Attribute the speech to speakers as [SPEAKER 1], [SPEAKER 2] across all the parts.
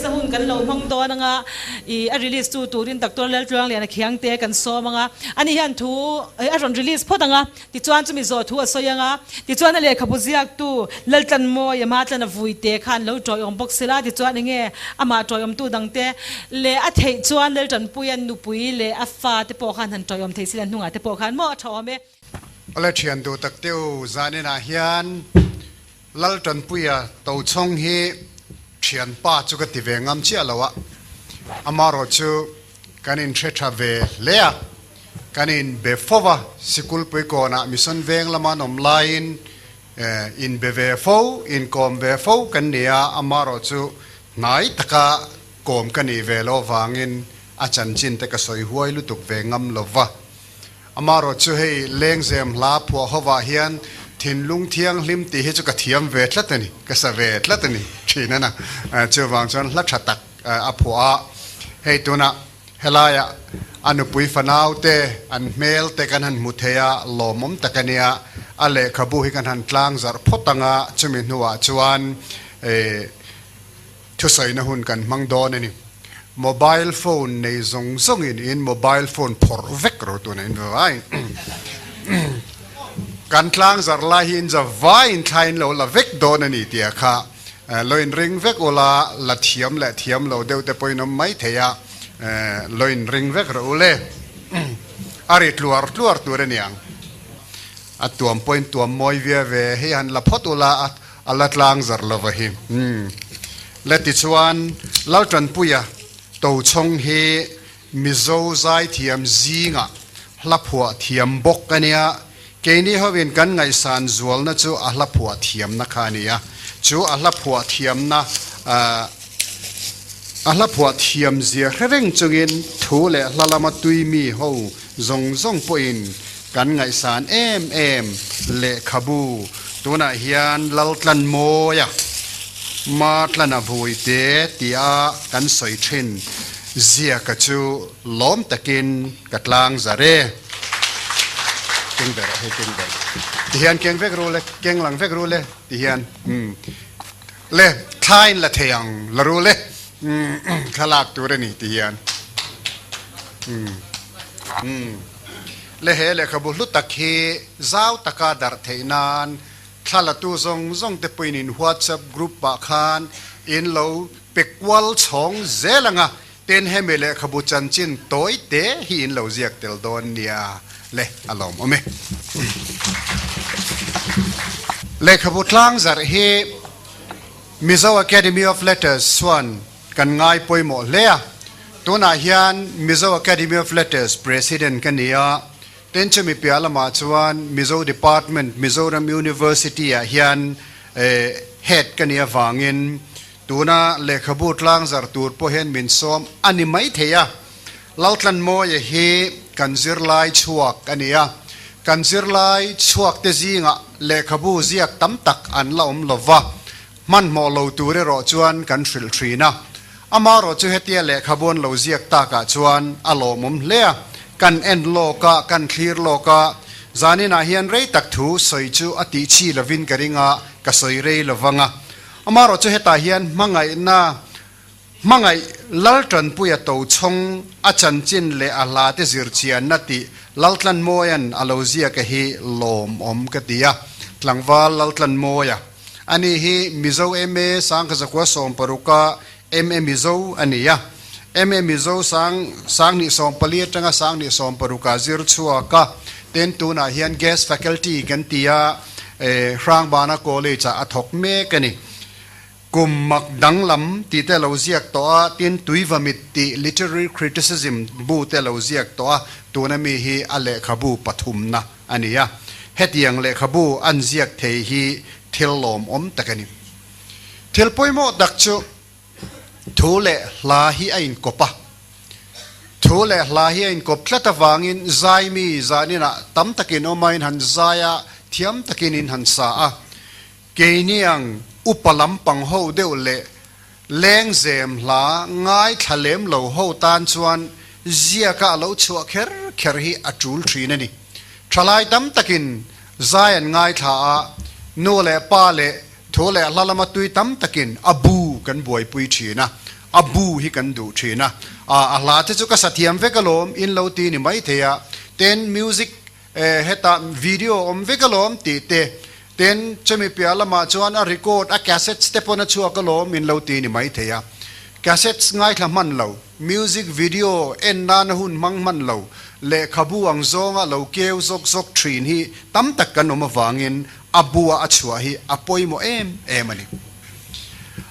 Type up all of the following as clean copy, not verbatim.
[SPEAKER 1] release hun kan lo mong do nga I a release tu rin doctor lel tuang le na khiang te kan so manga ani hian thu a ron release photanga ti chuan chumi zo thu so yanga ti chuan le khabuziak tu lel tan mo yama tlan vui te khan lo troi om box sila ti chuan nge ama troi om tu dangte le a thei chuan lel tan puyan nu pui le a fa te po khan han troi om thei silan hunga te po khan mo thawme
[SPEAKER 2] ala thian du tak teu zanina hian lal tan puya to chong hi thian pa chu ka ti ve ngam chi alawa amaro chu kanin thretha ve lea kanin be fova sikul pui ko na mission veng lama nom line in be ve fo in kom ve fo kan nia amaro chu nai taka kom kani ve lo wangin achan chin te ka soi huai lu tuk ve ngam lova amaro chu hei leng zem la phwa hawa hian thin lung thiang hlim ti hi chu ka thiam ve tlatani ka sa ve tlatani thina na chu wang chon la thatak a phwa hei tuna helaya anu pui fanau te an mel te kan han mutheya lomom takania ale khabu hi kan han tlang zar photanga chumi nuwa chuan thu sai na hun kan mangdon ani mobile phone nei zong zong in mobile phone phor vek ro tu na in vai kan tlang zar la hin za vai in thain lo la vek don ani tia kha loin ring vek ola la thiam lo deu te poinom mai theya loin ring vek ro le ari tluar tu re niang atuam point tuam moi ve he han la photula alat lang zar lo wa hi leti chuan lautan puya to chong he mizo zai thiam zinga hlaphua thiam bok kania keini hovin kan ngai san zual na chu ahlaphua thiam na khania chu ahlaphua thiam na ahlaphua thiam zia reng chungin thu le hlalama tuimi ho zong poin kan ngai san em le khabu tuna hian laltlan moya ma tlana vui te tia kan soi thin zia ka chu lom takin katlang zare kengber tihian keng vek ru le keng lang vek ru le tihian le thain la theyang la ru le khalak tu re ni tihian le he le khabu lu takhi zau taka dar theinan thala tu zong te puinin WhatsApp group ba khan in lo pekwal chong zelanga ten hemele khabu chanchin toy te hi in lo ziak tel don nia le alom ome le khabu tlang zar he Mizo Academy of Letters swan kan ngai poimo lea tuna hian Mizo Academy of Letters president kania ten chumi pialama chuan Mizo department Mizoram University a hian head kania wangin tuna le khabu tlang zar tur po hen min som ani mai theya lautlan mo ye he kanzir lai chuak ania kanzir lai chuak te zinga le khabu ziak tam tak an laom lova man mo lo ture ro chuan kan thril thrina amaro chu hetia le khabon lo ziak ta ka chuan alomum lea kan en loka kan clear loka zanina hian rei tak thu soi chu ati chi lovin karinga ka soi rei lovanga amaro chu heta hian mangai laltran puya to chong achan chin le ala te zir chian nati laltlan moyan alozia ka hi lom om ka tia tlangwal laltlan moya ani hi mizo me sang ka zakwa som paruka mizo ania mizo sang ni som palia tanga sang ni som paruka zir chua ka ten tu na hian guest faculty kan tia hrang bana college a thok me kani kum mak danglam ti te lo ziak to a tin tuiwamit ti literary criticism bu te lo ziak to a tuna mi hi ale khabu pathumna ania hetiang le khabu an ziak thei hi thillom om takani thilpoimo dakchu thule la hi ain kopa thule la hi ain kop thlata wangin zaimi zanina tam takin omain han zaya thiam takin in han sa a keiniang upalam pang ho deu le leng zem la ngai thalem lo ho tan chuan zia ka lo chua kher hi atul thrin ani thalai tam takin zayan ngai tha a no le pa le thole lalama tui tam takin abu kan boi pui thina abu hi kan du thina ahla te chu ka sathiam vekalom in lo ti ni mai theya ten music heta video om vekalom ti te ten chemi piala ma chuan a record a cassette step on a chu kalom in lo ti ni mai theya cassette ngai thla man lo music video en nan hun mang man lo le khabu ang zonga lo keu zok zok thin hi tam tak kan om wangin abua achua hi apoi mo em ani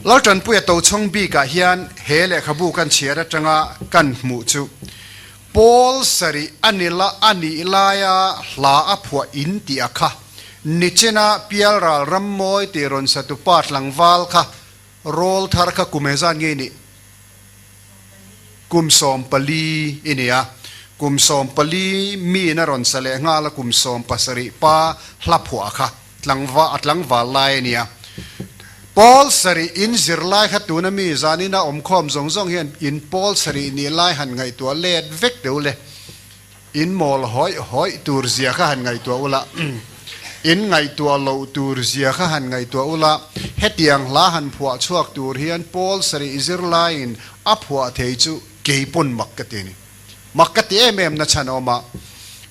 [SPEAKER 2] lortan puya to chong bi ka hian hele khabu kan chiara tanga kan mu chu Paul sari anila ani ilaya la apwa inti akha nichena pialra rammoi tiron satu pat langwal kha rol thar kha kumezan nge ni kumsom pali inia kumsom pali mi na ron sale ngala kumsom pasari pa hlapwa kha atlangwa lai nia Paul sari in zirlai khatuna mi zanina omkhom zongzong hian in Paul sari ni lai han ngai tua let vek deule in mol hoi tur zia kha han ngai tua ula in ngai tua lo tur zia kha han ngai tua ula hetiang la han phua chuak tur hian Paul sari zirlai in aphua thei chu keipon makkatini makkati em na chanoma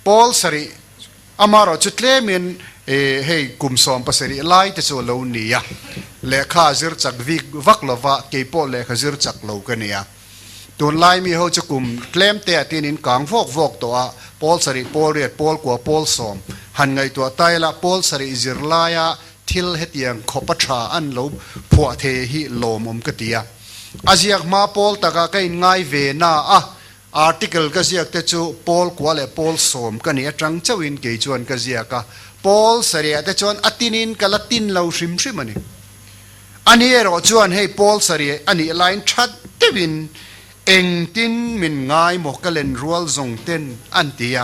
[SPEAKER 2] Paul sari amaro chutlemin hey kumsom pasari lai te chu lo nia lekha zir chak vik vaklova keipo lekha zir chak lo kania tun lai mi ho chukum claim te atin in kang vok to a Paul sari Paul riat Paul kwa Paul som han ngai to taila Paul sari zirlaya thil hetiang khopatha an lo phua the hi lomom katia aziak ma Paul taka kai ngai ve na a article ka ziak te chu Paul kwa le Paul som kani atang chawin ke chuan ka ziaka Paul sari ate chuan atinin kalatin lo shrim shrimani ani ero chuan hei Paul sari ani line that tewin engtin min ngai mo kalen rual zong ten antia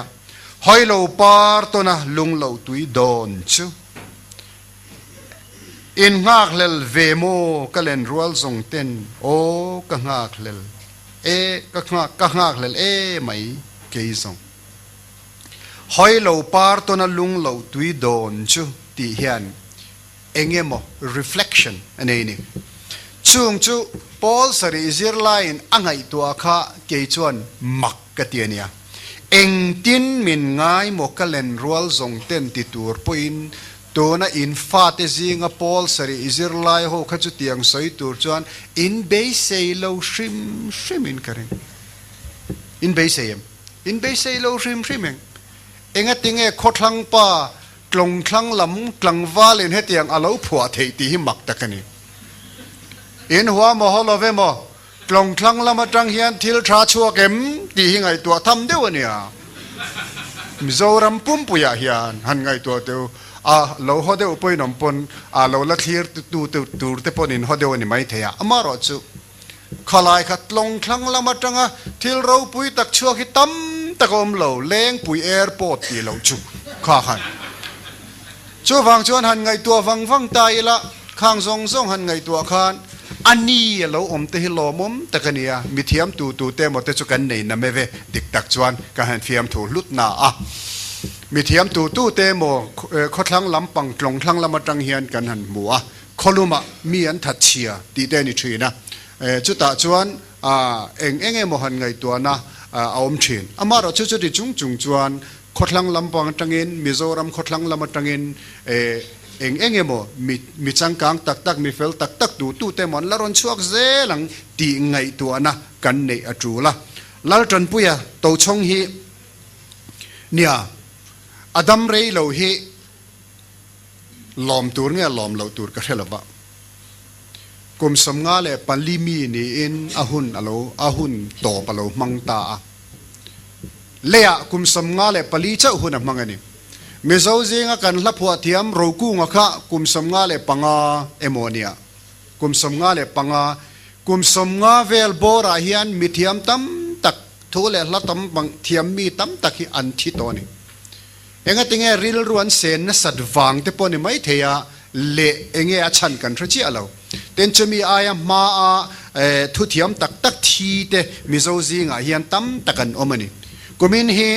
[SPEAKER 2] hoilo par to na lunglo tui don chu in ngak lel vemo kalen rual zong ten o ka ngak lel ka ngak lel mai ke zong hoilo par to na lunglo tui don chu ti hian engemo reflection aneni chung chu Paul sari zirlain angai tua kha ke chuan makkatiania engtin min ngai mokalen rual zong ten ti tur poin tona in fate zinga Paul sari zirlai ho khachu tiang soi tur chuan in be sei lo shrim in karen in be sei lo shrim enga tinge khotlang pa klong thlang lam klang walin hetiang alo phua thei ti hi mak takani in huwa mo holove mo klong thlang lama tang hian thil tha chua kem ti hi ngai tua tham deuania mizoram pumpuya hian han ngai tua teu a lo hode upoi nom pon a lo la clear tu te ponin hode oni mai theya amaro chu khalai khat long thlang lama tanga thil ro pui tak chua ki tam takom lo leng pui airport ti lo chu kha khan chu wang chuan han ngai tua wang tai la khang zong han ngai tua khan ani lo om te hi lo mom takania mithiam tu te mo te chu kan nei na meve dik tak chuan ka han fiam thu lut na a mithiam tu te mo khothlang lampang tlong thlang lama tang hian kan han mu a kholuma mi an that chia ti te ni thina chu ta chuan enge mo han ngai tua na aom thin amaro chu ti chung chuan khothlang lampang tangin mizoram khothlang lama tangin enge mo mi changkang tak mi fel tak tu te mon laron chuak zelang ti ngai tu ana kan nei atula laltran puya to chong hi nia adam rei lo hi lom tur nge lom lo tur ka helaba kum som nga le palimi ni in ahun to palo mangta leya kum som nga le pali cha hun mangani mizo zinga kan lapua thiam roku nga kha kum som nga le panga emonia kum som nga le panga kum som nga vel bora hian mithiam tam tak thole latam bang thiam mi tam tak hi an thi toni enga tinge ril ruan sen na sadwang te poni mai theya le enge achan kan thrachi alo ten chumi aya ma a thu thiam tak thi te mizo zinga hian tam takan omani kumin hi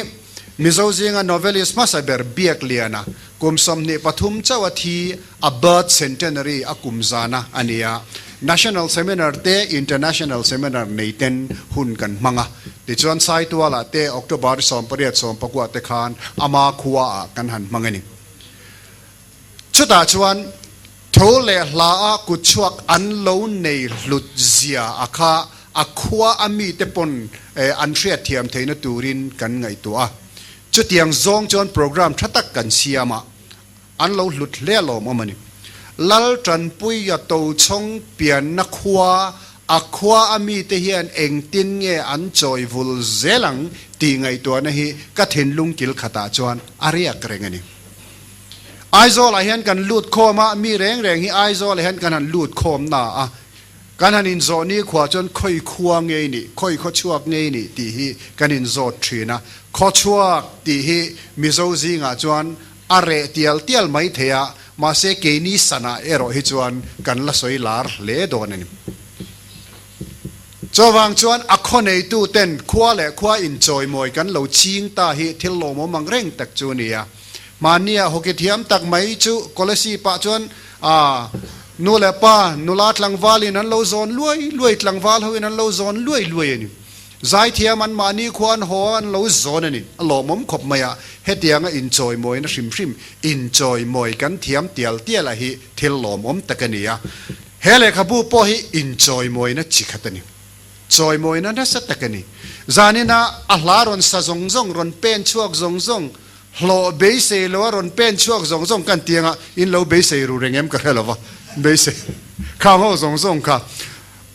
[SPEAKER 2] mizo zinga novelist masaber biak liana kumsom ni pathum chawathi a birth centenary akumzana ania national seminar te international seminar nei ten hun kan manga ti chuan sai tua la te october som pariat som pakwa te khan ama khuwa kan han mangani chuta chuan thole hla a ku chuak an lo nei hlut zia akha akhwa ami te pon an hria thiam theina turin kan ngai tua chutiang zong chon program thatak kan siama an lo hlut le lo momani lal tran pui ya to chong pian na khwa ami te hian eng tin nge an choi vul zelang ti ngai to na hi ka thin lung kil khata chuan ariak rengani aizol a hian kan lut khoma mi reng hi aizol a hian kan han lut khom na a kan han in zo ni khwa chon khoi khuwa nge ni khoi kho chuak nge ni ti hi kan in zo thina kho chuak ti hi mizo zinga chuan are tial mai thea ma se ke ni sana ero hi chuan kan la soi lar le donani chawang chuan akhonei tu ten khwa enjoy moi kan lo ching ta hi thil lo mo mangreng tak chu nia mania hokithiam tak mai chu kolesi pa chuan nu le pa nu la tlangwal in an lo zon luai tlangwal ho in an lo zon luai ani zai thiam an mani khwan ho an lo zon ani lo mom khop maya hetianga enjoy moi na hrim enjoy moi kan thiam tial a hi thil lo mom takania hele khabu po hi enjoy moi na chikhatani joy moi na sa takani zanina ahlaron sa zong ron pen chuak zong lo be se lo ron pen chuak zong kan tianga in lo be se ru rengem ka helova be se kha ho zong kha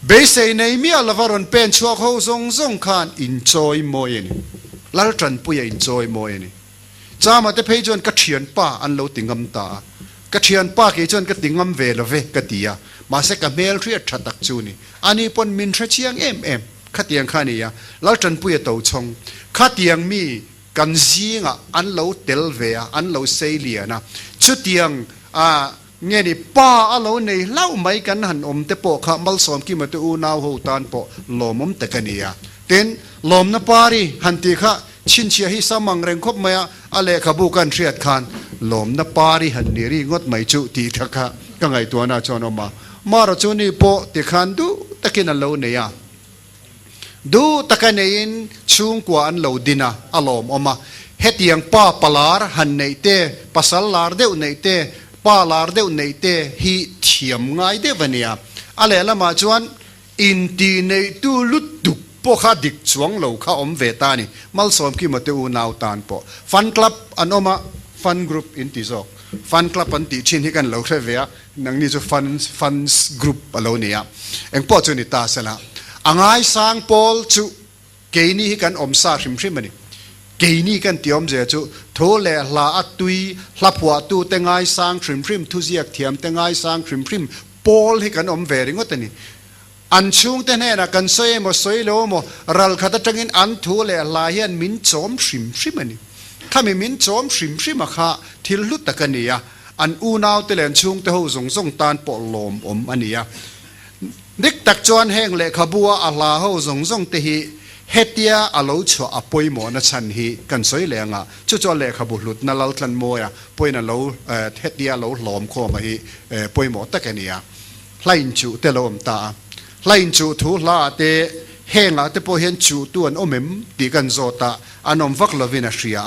[SPEAKER 2] be se nei mi alava ron pen chuak ho zong khan enjoy moi ni lal tran pu ya enjoy moi ni chama te phei jon ka thian pa an lo tingam ta ka thian pa ke jon ka tingam ve lo ve ka tia ma se ka mel thria thatak chu ni ani pon min thra chiang em khatiang khani ya lal tran pu ya to chong khatiang mi kan zinga an lo tel ve an lo sei lia na chutiang nge ni pa alo nei lau mai kan han te po kha mal som ki ma te u naw ho tan po lomom te kania ten lom na pari han ti kha chin chia hi samang reng khop maya ale khabu kan thriat khan lom na pari han ni ri ngot mai chu ti thakha ka ngai to na chonoma maro chu ni po ti khan du takin lo ne ya du takanein chung kwa an lo dina alom oma hetiang pa palar han nei te pasal lar deu nei te pa lar deu nei te hi thiam ngai de vania ale lama chuan in ti nei tu lut tuk po kha dik chuang lo kha om ve ta ni mal som ki mate u naw tan po fun club anoma fun group in ti zok fun club an ti chin hi kan lo khe ve nang ni chu fun group alo nia eng po chu ni ta sala angai sang pol chu keini hi kan om sa hrim ani keini kan tiom je chu thole hla atui hlapua tu tengai sang hrim thu ziak thiam tengai sang hrim pol hi kan om ve ringot ani an chung te ne na kan soi lo mo ral khata tangin an thu le la hian min chom hrim ani khami min chom hrim a kha thil lut takania an u naw te len chung te ho zong tan po lom om ania dik tak chuan heng le khabua ala ho zong te hi hetia alo chho apoi mo na chan hi kan soi lenga chu le khabu lut na lal tlan moya poina lo hetia lo hlom kho ma hi poi mo takania hlain chu te lom ta hlain chu thu la te henga te po hen chu tuan omem ti kan zota anom vak lovina hria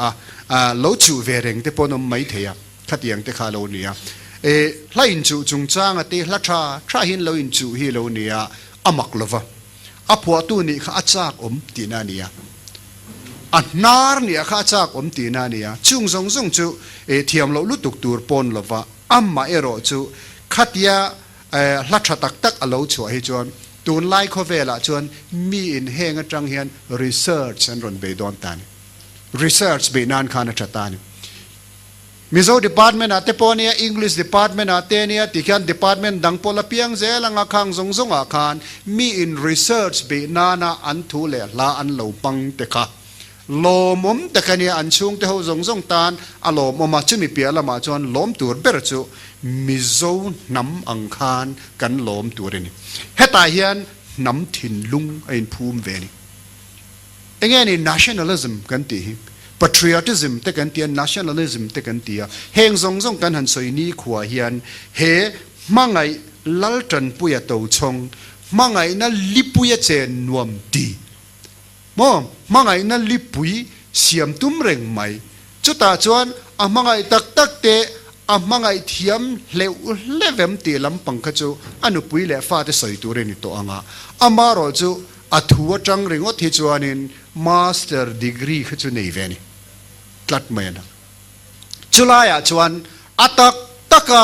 [SPEAKER 2] lo chu vereng te ponom mai theya khatiang te kha lo nia hlain chu chung chang ate hla tha hin lo in chu hi lo nia amak lova apua tu ni kha achak om tina nia anar nia kha achak om tina nia chung zong chu thiam lo lutuk tur pon lova amma ero chu khatia hla tha tak alo chu hi chuan tun lai kho vela chuan mi in heng atang hian research an ron be don tan research be nan khana chatani mizo department ate ponia english department atenia tikhan department dangpola piang zelanga khang zong a khan mi in research be nana an thu le la an lo pang te kha lomom takania an chung te ho zong tan alom oma chumi pia lama chon lom tur ber chu mizo nam ang khan kan lom turini heta hian nam thin lung ein phum ve ni engeni nationalism kan ti hi patriotism te kan tia nationalism te kan tia heng zong kan han soi ni khwa hian he mangai lal tran puya to chong mangai na lipuya chen nuam ti mo mangai na lipui siam tum reng mai chuta chuan a mangai tak tak te a mangai thiam levem ti lampang kha chu anu pui le fa te soi tu re ni to anga amaro chu athua tang ringo thi chuanin master degree kha chu nei ve ni tlat mai na chulaya chuan atak taka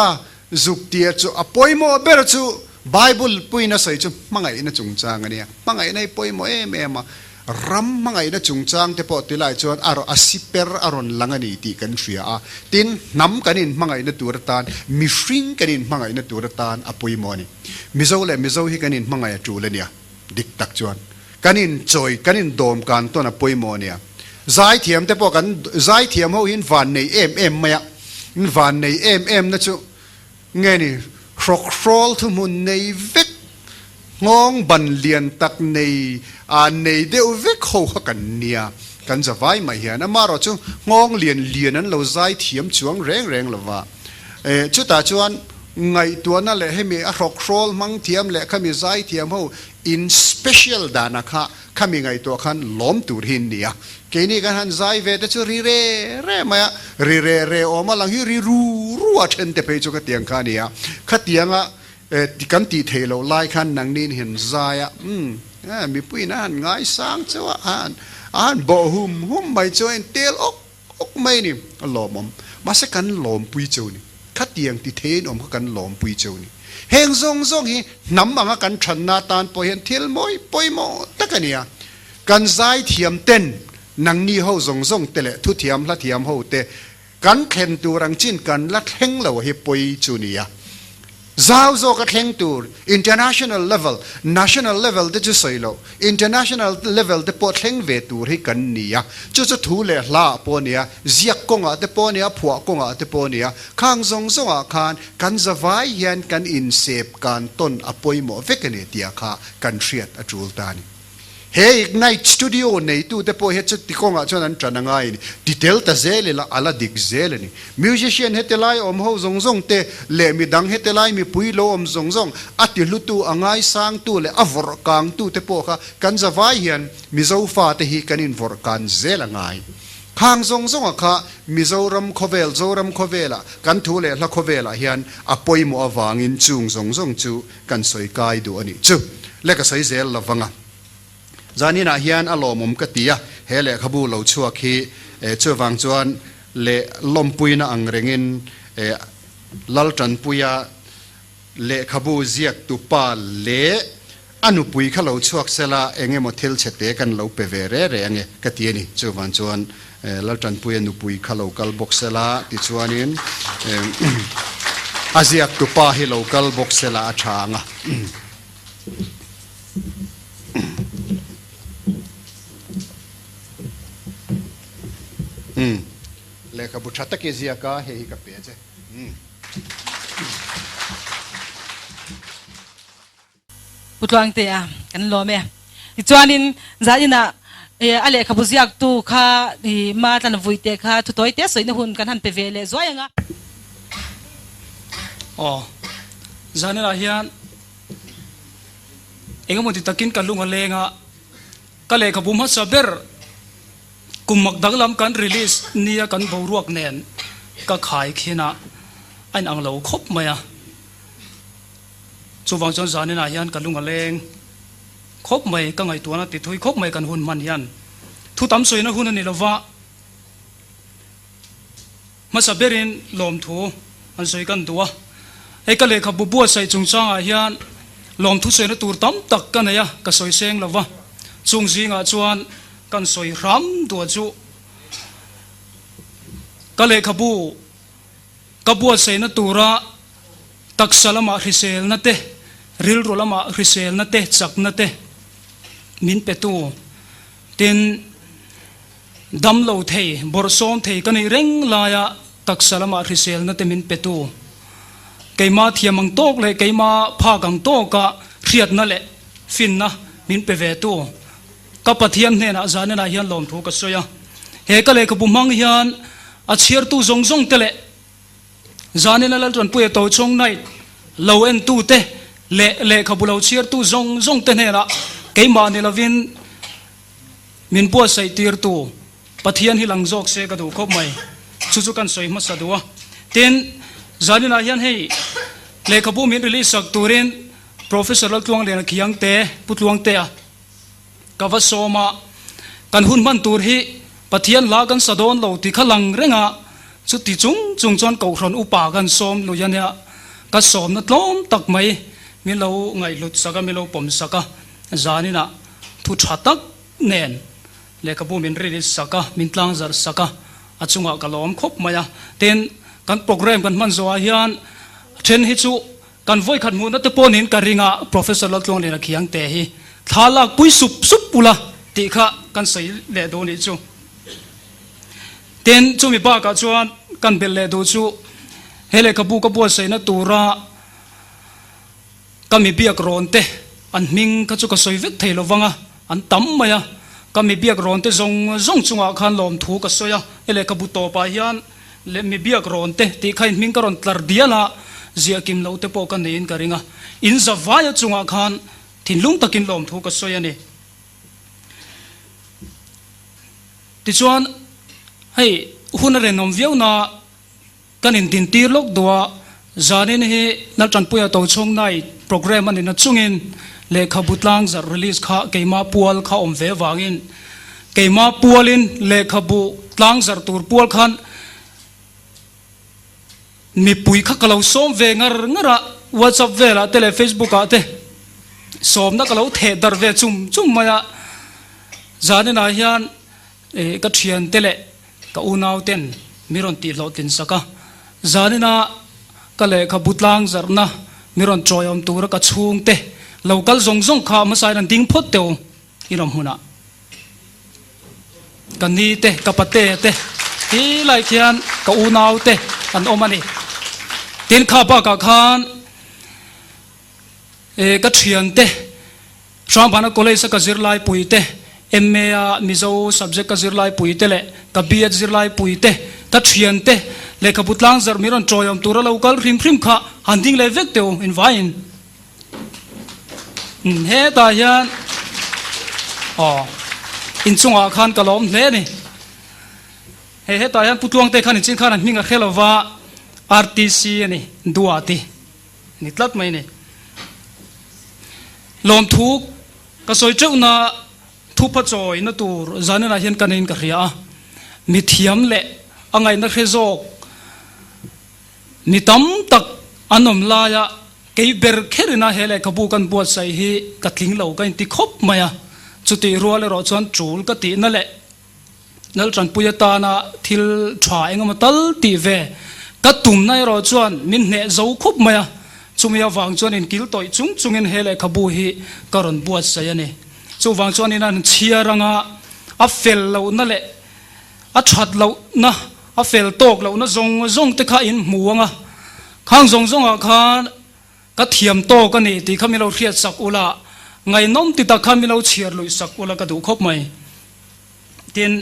[SPEAKER 2] zuk tia chu apoimo ber chu bible puina soi chu mangai na chungchang ania mangai nei poimo em ram mangai na chungchang te po tilai chuan aro asiper aron langani ti kan ria a tin nam kanin mangai na turtan mi hring kanin mangai na turtan apoimo ni mizo le mizo hi kanin mangai tu le nia dik tak chuan kanin choi kanin dom kan to na poimo nia zai thiam te po kan zai thiam ho in van nei em maya in van nei em na chu nghe ni krok krol thu mun nei vek ngong ban lian tak nei a nei deu vek ho kan nia kan zawai mai hian amaro chu ngong lian an lo zai thiam chuang reng lawa chu ta chuan ngai tuana le hemi a krok krol mang thiam le khami zai thiam ho in special dana kha khami ngai to khan lom tur hin nia keni kan han zai ve te chu ri re maya ri o ma lang hi ri ru a then te pe chu ka tiang kha nia kha tianga ti kan ti thelo lai khan nang nin hin zaya mi pui na han ngai sang chawa an bo hum mai choin tel ok mai ni lomom ma se kan lom pui chu ni kha tiang ti thein om kan lom pui chu ni heng zong hi nam anga kan thanna tan po hen thil moi poimo takania kan zai thiam ten nang ni ho zong tele thu thiam la thiam ho te kan khen tu rang chin kan la thleng lo hi poi chu nia zau zo ka thleng tur international level national level de chu soilo international level de po thleng ve tur hi kan nia chu thu le hla po nia ziak konga te po nia phua konga te po nia khang zong a khan kan zawai hian kan in sep kan ton apoimo vekane tia kha kan hriat atul tani hey ignite studio nei tu te po he chu tikonga chon an tranangai ni detail ta zele la ala dik zele ni musician hetelai om ho zong te le mi dang hetelai mi pui lo om zong ati lutu angai sang tu le avor kang tu te po kha kan zawai hian mi zo fa te hi kanin vor kan zela ngai khang zong a kha mizoram khovela kan thu le la khovela hian apoimo awangin chung zong chu kan soi kai du ani chu le ka sai zel lawanga zanina hian alomum katia hele khabu lo chuak hi chuwang chuan le lompuina angrengin laltan puya le khabu ziak tu pa le anupui khalo chuak sela engemo thil chete kan lo pevere re ange katiani chuwang chuan laltan puya nupui khalo kal boxela ti chuanin aziak tu pa hi local boxela athanga lekha buthata ke zia ka he hi ka pe che
[SPEAKER 1] putlang te a kan lo me ti chuanin zaina ale khabu ziak tu kha ni ma tan vuite kha thu toi te soina hun kan han pe vele zoyanga
[SPEAKER 3] zanela hian engamoti takin kalunga lenga kale khabum ha saber kumak daglam kan release nia kan boruak nen ka khai khina an ang lo khop maya chuwang chon zanina hian kalunga leng khop mai ka ngai tuana ti thui khop mai kan hun man hian thu tam soina hun ani lova masaberin lom thu an soi kan duwa e ka le khabu bu sai chungchanga hian lom thu soina tur tam tak kan ya ka soi seng lova chungzinga chuan kan soi ram do chu kale khabu kabua seina tura taksalama hrisel na te ril rolama hrisel na te chak na te min petu tin dam lo thei borsom thei kan reng laya taksalama hrisel na te min petu keima thiamang tok le keima pha gang to ka hriat na le fin na min pe ve tu kapathiam ne na zanena hian lom thu ka soya he ka le ka bumang hian a chiar tu zong tele zanena lal tron pu to chong nai lo en tu te le khabulo chiar tu zong te ne la ke ma ne lovin min po sai tir tu pathian hi lang jok se ka du khop mai chu kan soi ma sa duwa ten zanina hian hei le khabu min release sak turin professor tlong le na khiang te putluang te a kawa soma kan hun man tur hi pathian la kan sadon lo ti khalang renga chu ti chung chon ko hron upa kan som lu yan ya ka som na tlom tak mai mi lo ngai lut saka mi lo pom saka zanina thu thatak nen le kabu min release saka min tlang zar saka achunga kalom khop maya ten kan program kan man zo hian then hi chu kan voi khat mu na te ponin ka ringa professor tlong le na khiang te hi thalak pui sup pula ti kha kan sei le do ni chu ten chu mi ba ka chuan kan bel le do chu hele kabu sei na tura kami biak ron te an ming ka chu ka soi vek thailo wanga an tam maya kami biak ron te zong chunga khan lom thu ka soya hele kabu to pa hian le mi biak ron te ti khain ming ka ron tlar diala zia kim lo te po kan nein ka ringa in zawaya chunga khan thinlung takin lom thu ka soya ni ti chuan hei hunare nom viau na kanin din tir lok dua zanin he nal chan puya to chong nai program ani na chungin le khabutlang za release kha keima pual kha om ve wangin keima pualin le khabu tlang zar tur pual khan mi pui kha kalau som ve ngara whatsapp ve la tele facebook ate som na kalau the dar ve chum maya zanin a hian ka thian tele ka unaw ten miron ti lo tin saka zanina ka le kha butlang zarna miron choyom tur ka chung te local zong kha ma sai ran ding phot teu inom huna kan ni te ka pate te ti lai khian ka unaw te an omani tin kha ba ka khan ka thian te shambana college ka zirlai pui te MA mizo subject ka zirlai pui te le ka BH zirlai pui te ta thian te le ka butlang zar miron choyom tura local rim kha handing le vek teu in vain he ta hian in chunga khan kalom hle ni he ta hian putluang te khan in chin khan minga khelova RTC ani duati ni tlat mai ni lom thuk ka soi cheu na thu pa choi na tur zanana hian kanin ka ria mi thiam le angai na khezok ni tam tak anom la ya ke ber kherina hele kabu kan buat sai hi ka tling lo ka ti khop maya chuti ruale ro chuan chul ka ti na le nal tran puya ta na thil thwa engam tal ti ve ka tum nai ro chuan min ne zo khop maya chumia wang chuan in kil toi chungin hele kabu hi karon buat sai ani chu wang chuan in an chiaranga a fel lo na le a that lo na a fel tok lo na zong te kha in muanga khang zong a khan ka thiam to ka ni ti khamilo riat sak ula ngai nom ti ta khamilo chiar lui sak ula ka du khop mai tin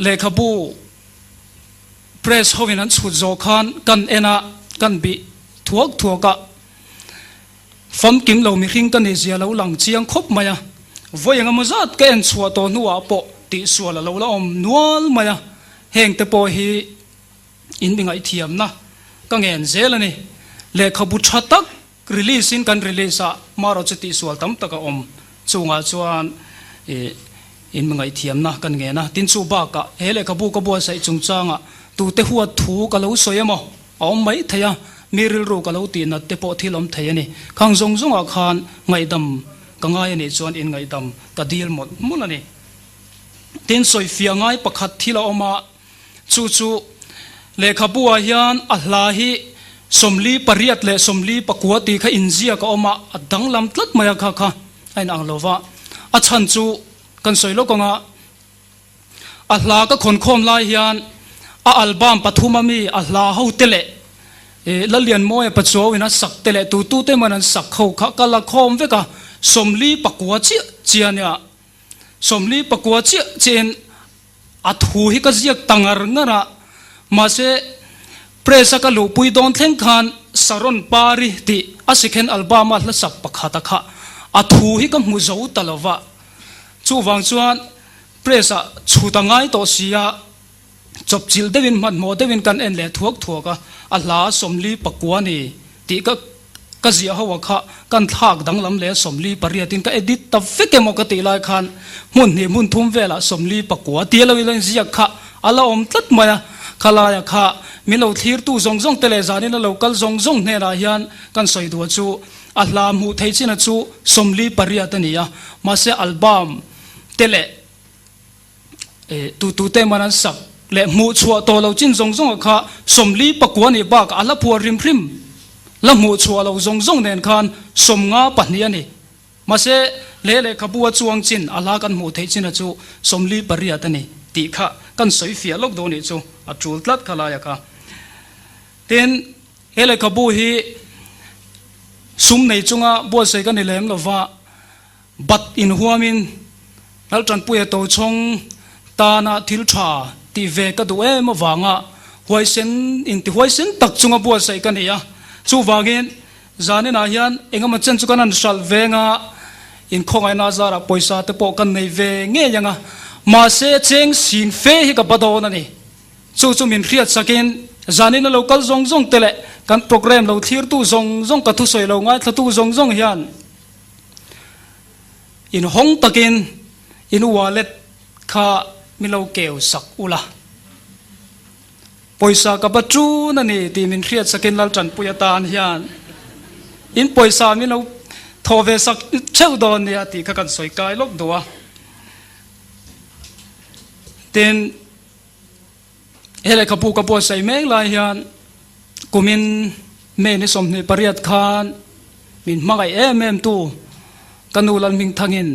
[SPEAKER 3] le khabu press hovin an chut zo khan kan ena kan bi thuak ka fam kim lo mi hring kan ni zia lo lang chiang khop maya voyanga mazat ka en chua to nuwa po ti suala lo la om nual maya heng te po hi in bingai thiam na ka ngen zelani le khabu thatak release in kan release a maro chati sual tam taka om chunga chuan in bingai thiam na kan nge na tin chu ba ka hele khabu ka bo sai chungchanga tu te huwa thu ka lo soyamo om mai thaya miril ro ka lo ti na te po thilom thayani khang zong a khan ngai dam ka ngai ani chuan in ngai dam ka deal mod munani tin soi fia ngai pakhat thila oma chu le khabua hian a hla hi somli pariat le somli pakuati kha inzia ka oma adang lam tlat maya kha ain ang lova a chan chu kan soi lo konga a hla ka khon khom lai hian a album pathuma mi a hla ho tele lalian moe pacho ina sak tele tu te manan sak kho kha kala khom veka somli pakwa chi chiania somli pakwa chi chen athu hi ka ziak tangar ngara ma se presa ka lo pui don thleng khan saron pari ti asiken album la sak pakhata kha athu hi ka mu zo talawa chu wang chuan presa chutangai to sia chop chil devin man mo devin kan en le thuak thuaka Allah somli pakwani ti ka zia hawa kha kan thak dang lam le somli pariatin ka edit ta fike mo ka ti lai khan mun ni mun thum vela somli pakwa ti lo lang zia kha ala om tat maya khala ya kha milo thir tu zong zong tele zani na local zong zong ne ra hian kan soi du chu Allah mu thei china chu somli pariatania ma se album tele tu te manan sak le mu chua to lo chin zong zong kha somli pakwa ni ba ka ala pu rim rim la mu chua lo zong zong nen khan som nga pahnia ni ma se le khabua chuang chin ala kan mu thei china chu somli pariatani ti kha kan soi fia lok do ni chu a chul tlat khala ya kha ten hele khabu hi sum nei chunga bo se kan lem lova bat in huamin lal tran puya to chong ta na thil tha ti ve ka du e ma wanga huai sen in ti huai sen tak chunga bo se kan ya chu wangin zani na hian engama chen chu kan an sal venga in khongai na zara poisa te po kan nei ve nge yanga ma se cheng sin fe hi ka badon ani chu min riat sakin zani na local zong zong tele kan program lo thir tu zong zong ka thu soi lo ngai thla tu zong zong hian in hong takin in wallet kha milo keu sak ula poisa ka batru na ni ti min riat sakin lal tran puya tan hian in poisa milo thove sak cheu don ni ati ka kan soi kai lok doa ten hele kapu kapu sai mek lai hian kumin me ni som ni pariat khan min magai em tu kanulan ming thangin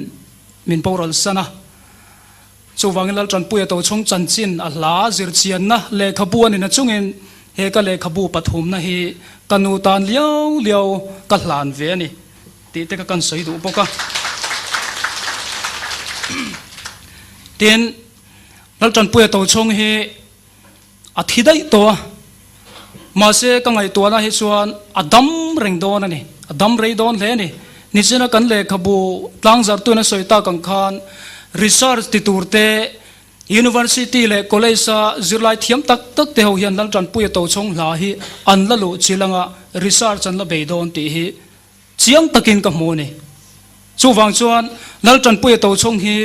[SPEAKER 3] min poral sana chu wangilal tran puya to chong chan chin a la zir chian na le khabu ani na chungin he ka le khabu pathum na hi kanu tan liao ka hlan ve ani ti te ka kan soi du poka ten lal tran puya to chong hi athidai to ma se ka ngai to na hi chuan adam reng don ani adam rei don le ni ni chena kan le khabu tlang zar tu na soita kang khan research ti turte university le college sa zirlai thiam tak te ho hian lal tran puya to chong la hi an la lu chilanga research an la be don ti hi chiang takin ka mo ni chu wang chuan lal tran puya to chong hi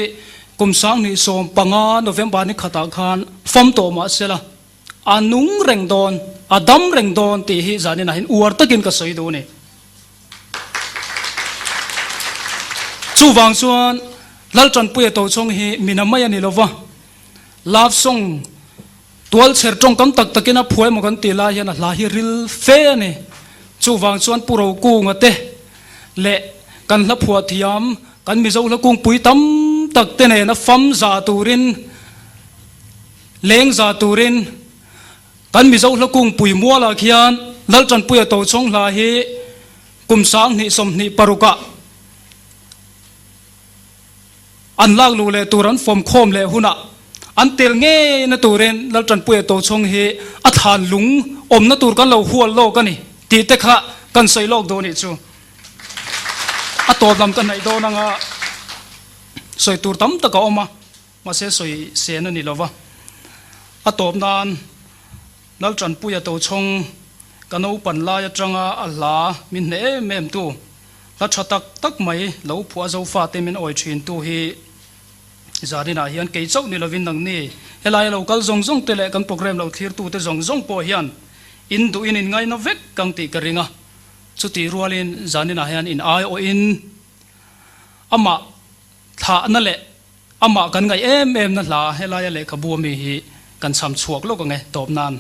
[SPEAKER 3] kum sang ni som panga November ni khata khan fam to ma sela anung reng don adam reng don ti hi zani na hin uar takin ka soi do ni chu wang chuan lal tran puya to chong hi minamaya ni lova love song tual cher tong kam tak takina phuai mo kan ti la hian la hi ril fe ani chu wang chuan puro ku ngate le kan la phua thiam kan mi zo la kung pui tam tak te ne na fam za turin leng za turin kan mi zo la kung pui mo la khian lal tran puya to chong la hi kum sang ni som ni paruka an lak lu le turan fom khom le huna an tel nge na turen lal tran puya to chong hi a than lung om na tur kan lo hual lo kan ni ti te kha kan sei lok do ni chu a to lam kan nei do na nga soi tur tam ta ka oma ma se soi se na ni lova a top nan lal tran puya to chong kano pan la ya tranga alla min ne mem tu la thatak tak mai lo phua zo fa te min oi thin tu hi zarina hian ke chau ni lovin nang ni helai local zong zong tele kan program lo thir tu te zong zong po hian in du in ngai na vek kang ti karinga chuti rualin zanina hian in ai o in ama tha na le ama kan ngai em na la helai le khabu mi hi kan sam chuak lo ka nge top nan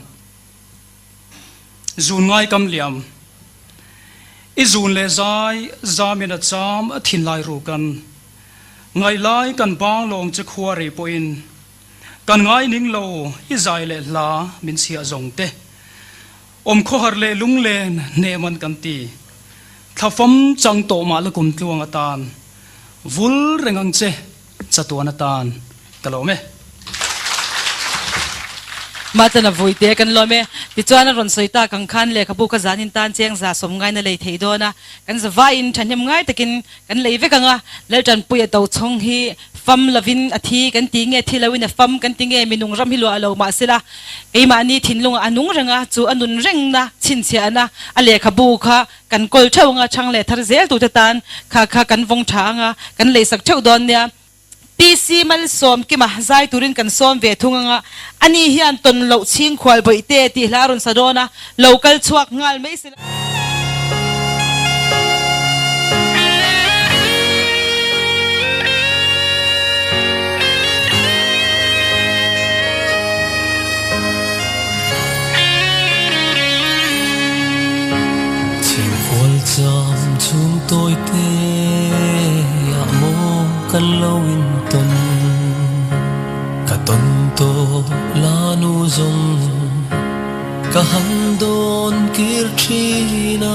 [SPEAKER 3] zun ngai kam liam i zun le zai zamin a cham a thin lai ru kan ngai lai kan bang long che khuari po in kan ngai ning lo i zai le la min sia zong te om kho har le lung len ne man kan ti thafam chang to ma la kum tluang atan vul rengang che chatuan atan kalome
[SPEAKER 1] มาตนะvui te kan lo me ti chuan ron soita kang khan le khabu ka zanin tan cheng za som ngai na le thei do na kan za vai in thanem ngai takin kan lei ve kanga le tan puya to chong hi fam lovin athi kan ti nge thilawin a fam kan ti nge minung ram hi lo alo ma sila ei ma ni thinlung anung ranga chu anun reng na chin chia na ale khabu kha kan kol thawanga chang le thar zel tu ta tan kha kan vong thanga kan lei sak theu don nia PC mal som ki ma zai turin kan som ve thunga ani hian ton lo ching khwal boi te ti hlarun sadona local chuak ngal mai sila
[SPEAKER 4] chim khwal cham chung tôi te ya mo kan lo in ton ka ton to la nu zong ka han don kir thina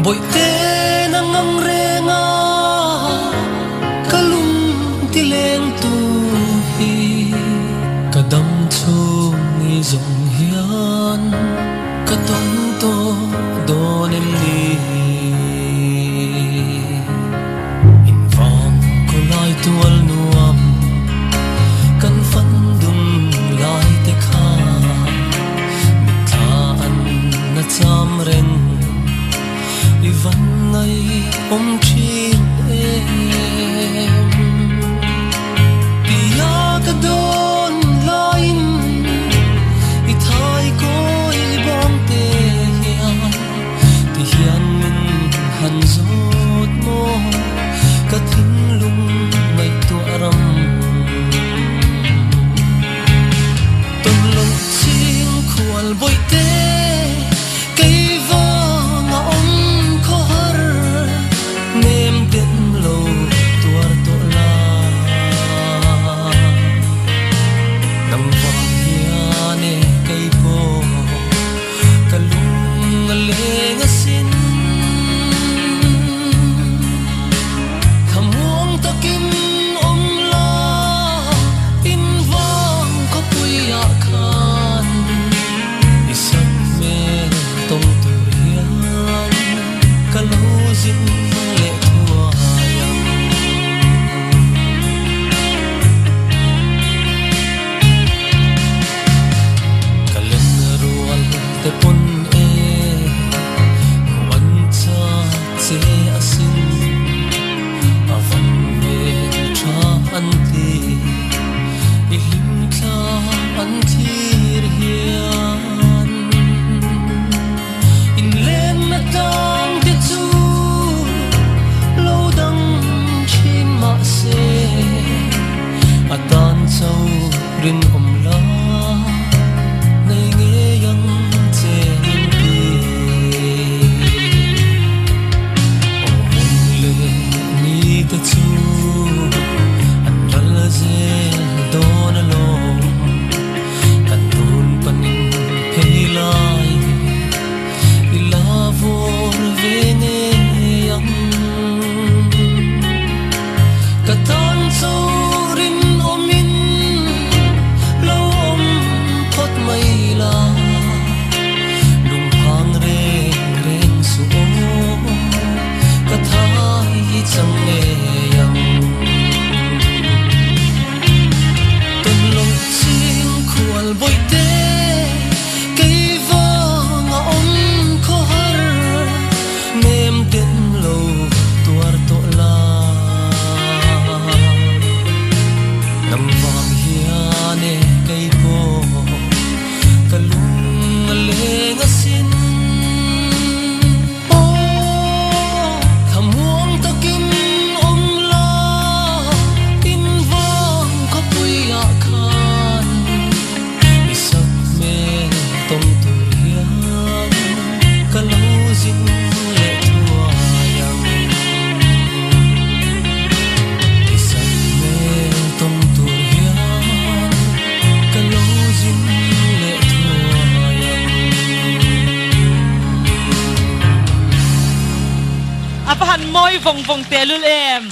[SPEAKER 4] boi te na ngam renga kalung ti leng tu hi ka dam chung ni zong hian ka ton to don em ni tual nuam kan fan dum lai te kha mi tha an na cham ren i van ngai om thin em pia ka don lain i thai ko i bom te hian ti hian min han zot mo ka thin lung ram ton long ching khwal boi te kei va nga om kho har nem den lo tuar to la nam va hiane kei po kalung le nga sin khamong takin rin om la nei nge yang che ni om le ni ta chu an ral ze don lo kan dun panin phei lai i la vor ve ne yang ka tan so rin om lung hang reng su ka thai chang ne yang ton long ching khwal boi te kei va nga om kho har mem den lo tuar to la nam wang hiane kei po kalung le nga sin o khamuang takin om la in vang ko puya khan isak me tom tu hian kalau zin le tua yang isak me tom tu hian kalau zin
[SPEAKER 1] apahan moi vong vong te lul em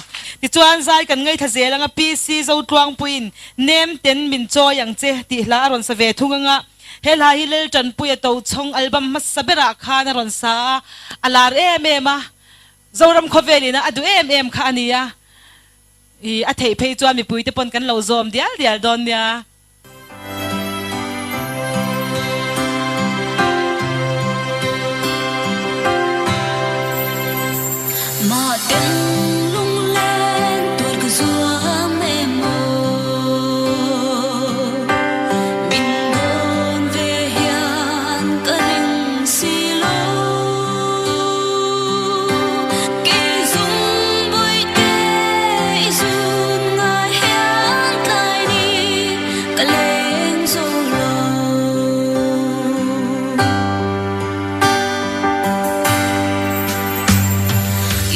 [SPEAKER 1] ti chuan zai kan ngai tha zel anga PC zo tluang puin nem ten min cho yang che ti hla ron sa ve thunganga hela hi lel tan puya to chong album ma sabera khana ron sa alar em a zoram khoveli na adu em kha ania I a thei phei chuan mi pui te pon kan lo zom dial don nia
[SPEAKER 5] mà tiếng lung lên tuột cứ xua mê mồ mình đón về hiền cả linh xì lô kê dung bôi tê dung ngài hiền cài đi cả lên sông lô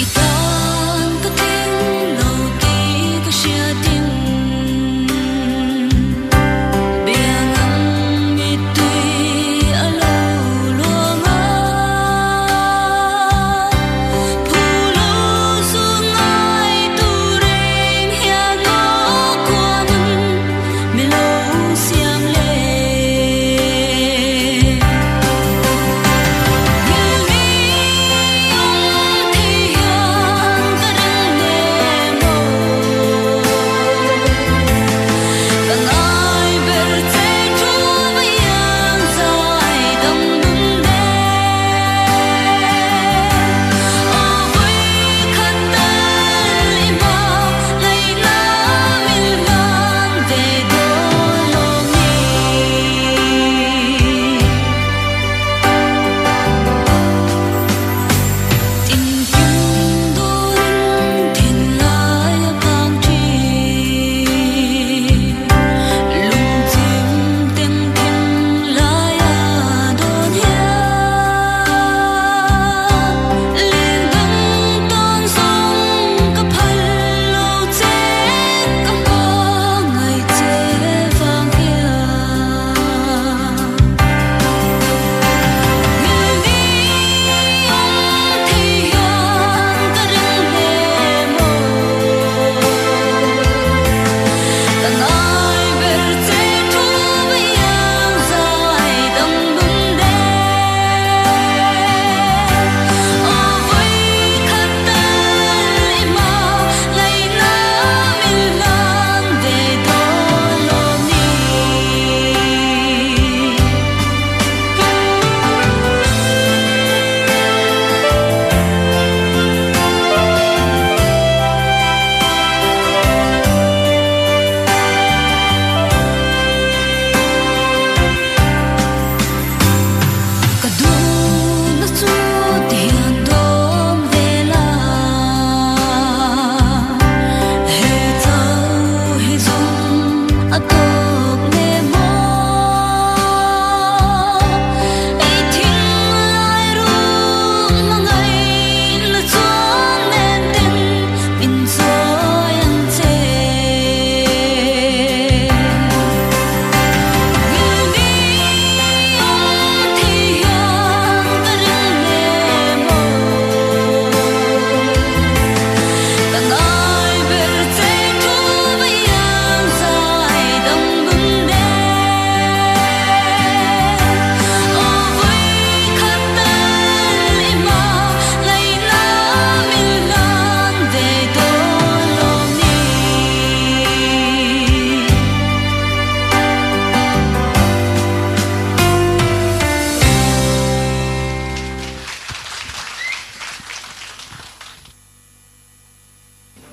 [SPEAKER 5] Itan ka ting lo ti ka sia ting Biang ang mi tui a lo luanga Pu lo su ngai tu ring hia ngo quan mi lo siam le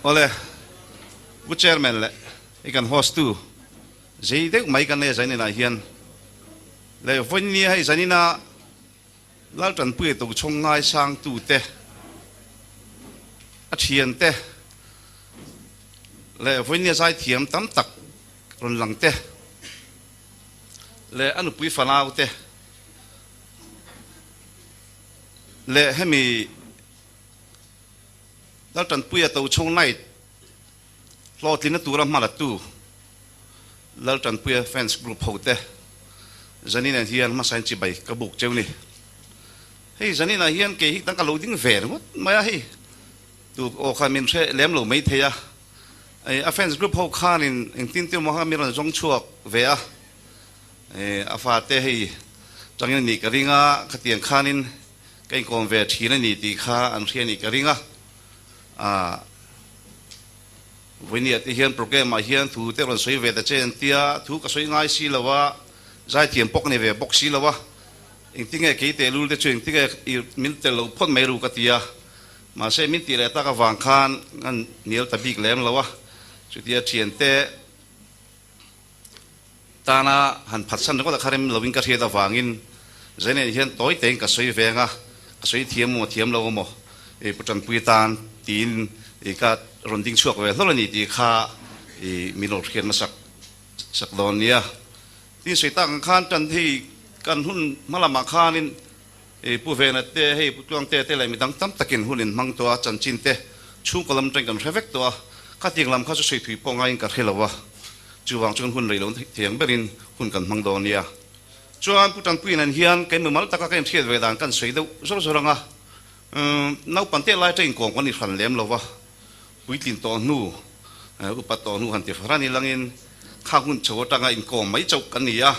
[SPEAKER 6] Ole, bu chairman le, ikan host tu, jadi dek mai kan le jadi na hian, le voin ni hai jadi na, lal tan pui tu chong ngai sang tu te, hian te, le voin ni sai thiam tam tak, ron lang te, le anu pui fanau te, le hemi lal tan pui tu chong nai, lo tin tu ram malat tu, lal tan pui fans group hote, jadi na hian masain cibai kabuk ceu ni, hei jadi na hian ke hik tang kalau ding ver, maya hei, tu o kha min the lem lo mai theya a fans group ho khan in tin tiu mo ha mi ron jong chuak ve a a fa te hi changin ni ka ringa khatiang khanin kai kom ve thina ni ti kha an thia ni ka ringa a vini at hian program a hian thu te ron soi ve ta chen tia thu ka soi ngai si lawa zai tiam pok ne ve bok si lawa ing tinge ke te lul te chuing tinge min te lo phot mai ru ka tia ma se min ti le ta ka wang khan ngan niel ta big lem lawa chu tia thian te ta na han phat san ko ta kharem loving ka thia da wangin zene hian toi teng ka soi venga ka soi thiam mo thiam lo mo putan pui tan tin ka ronding chuak ve hlolani ti kha minor khian ma sak don nia tin sei tang khan tan thi kan hun malama khanin pu ve na te hei pu tuang te lai mi dang tam takin hunin mang to chan chin te chu kolam teng kan revek to ka ting lam kha su sei thui ponga in ka khelawa chuwang chun hun reilon thiang berin hun kan mang don nia chuan putan pui nan hian kai mal taka kai thiet ve dan kan sei do zor zoranga nau pante lai teng kong kon ni khan lem lowa puitin to nu upat to nu han te farani langin kha hun chawtanga in kom mai chau kan nia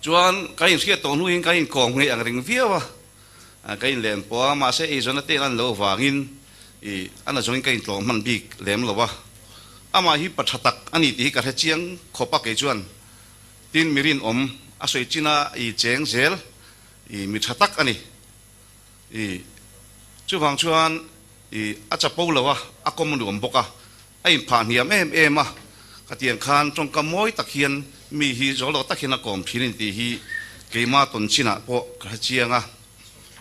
[SPEAKER 6] chuan kai thiet to nu in kai kong nge ang ring viawa kai lem po ma se e zona te lan lo wangin ana join kai to man big lem lowa ama hi pathatak ani ti ka chiang khopa ke chuan tin mirin asoi china cheng zel mi thatak ani chuwang chuan acha polawa akom nu boka ai phan hiam em a katian khan tong ka moi takhian mi hi zolo takhina kom phirin ti hi keima ton china po ka chianga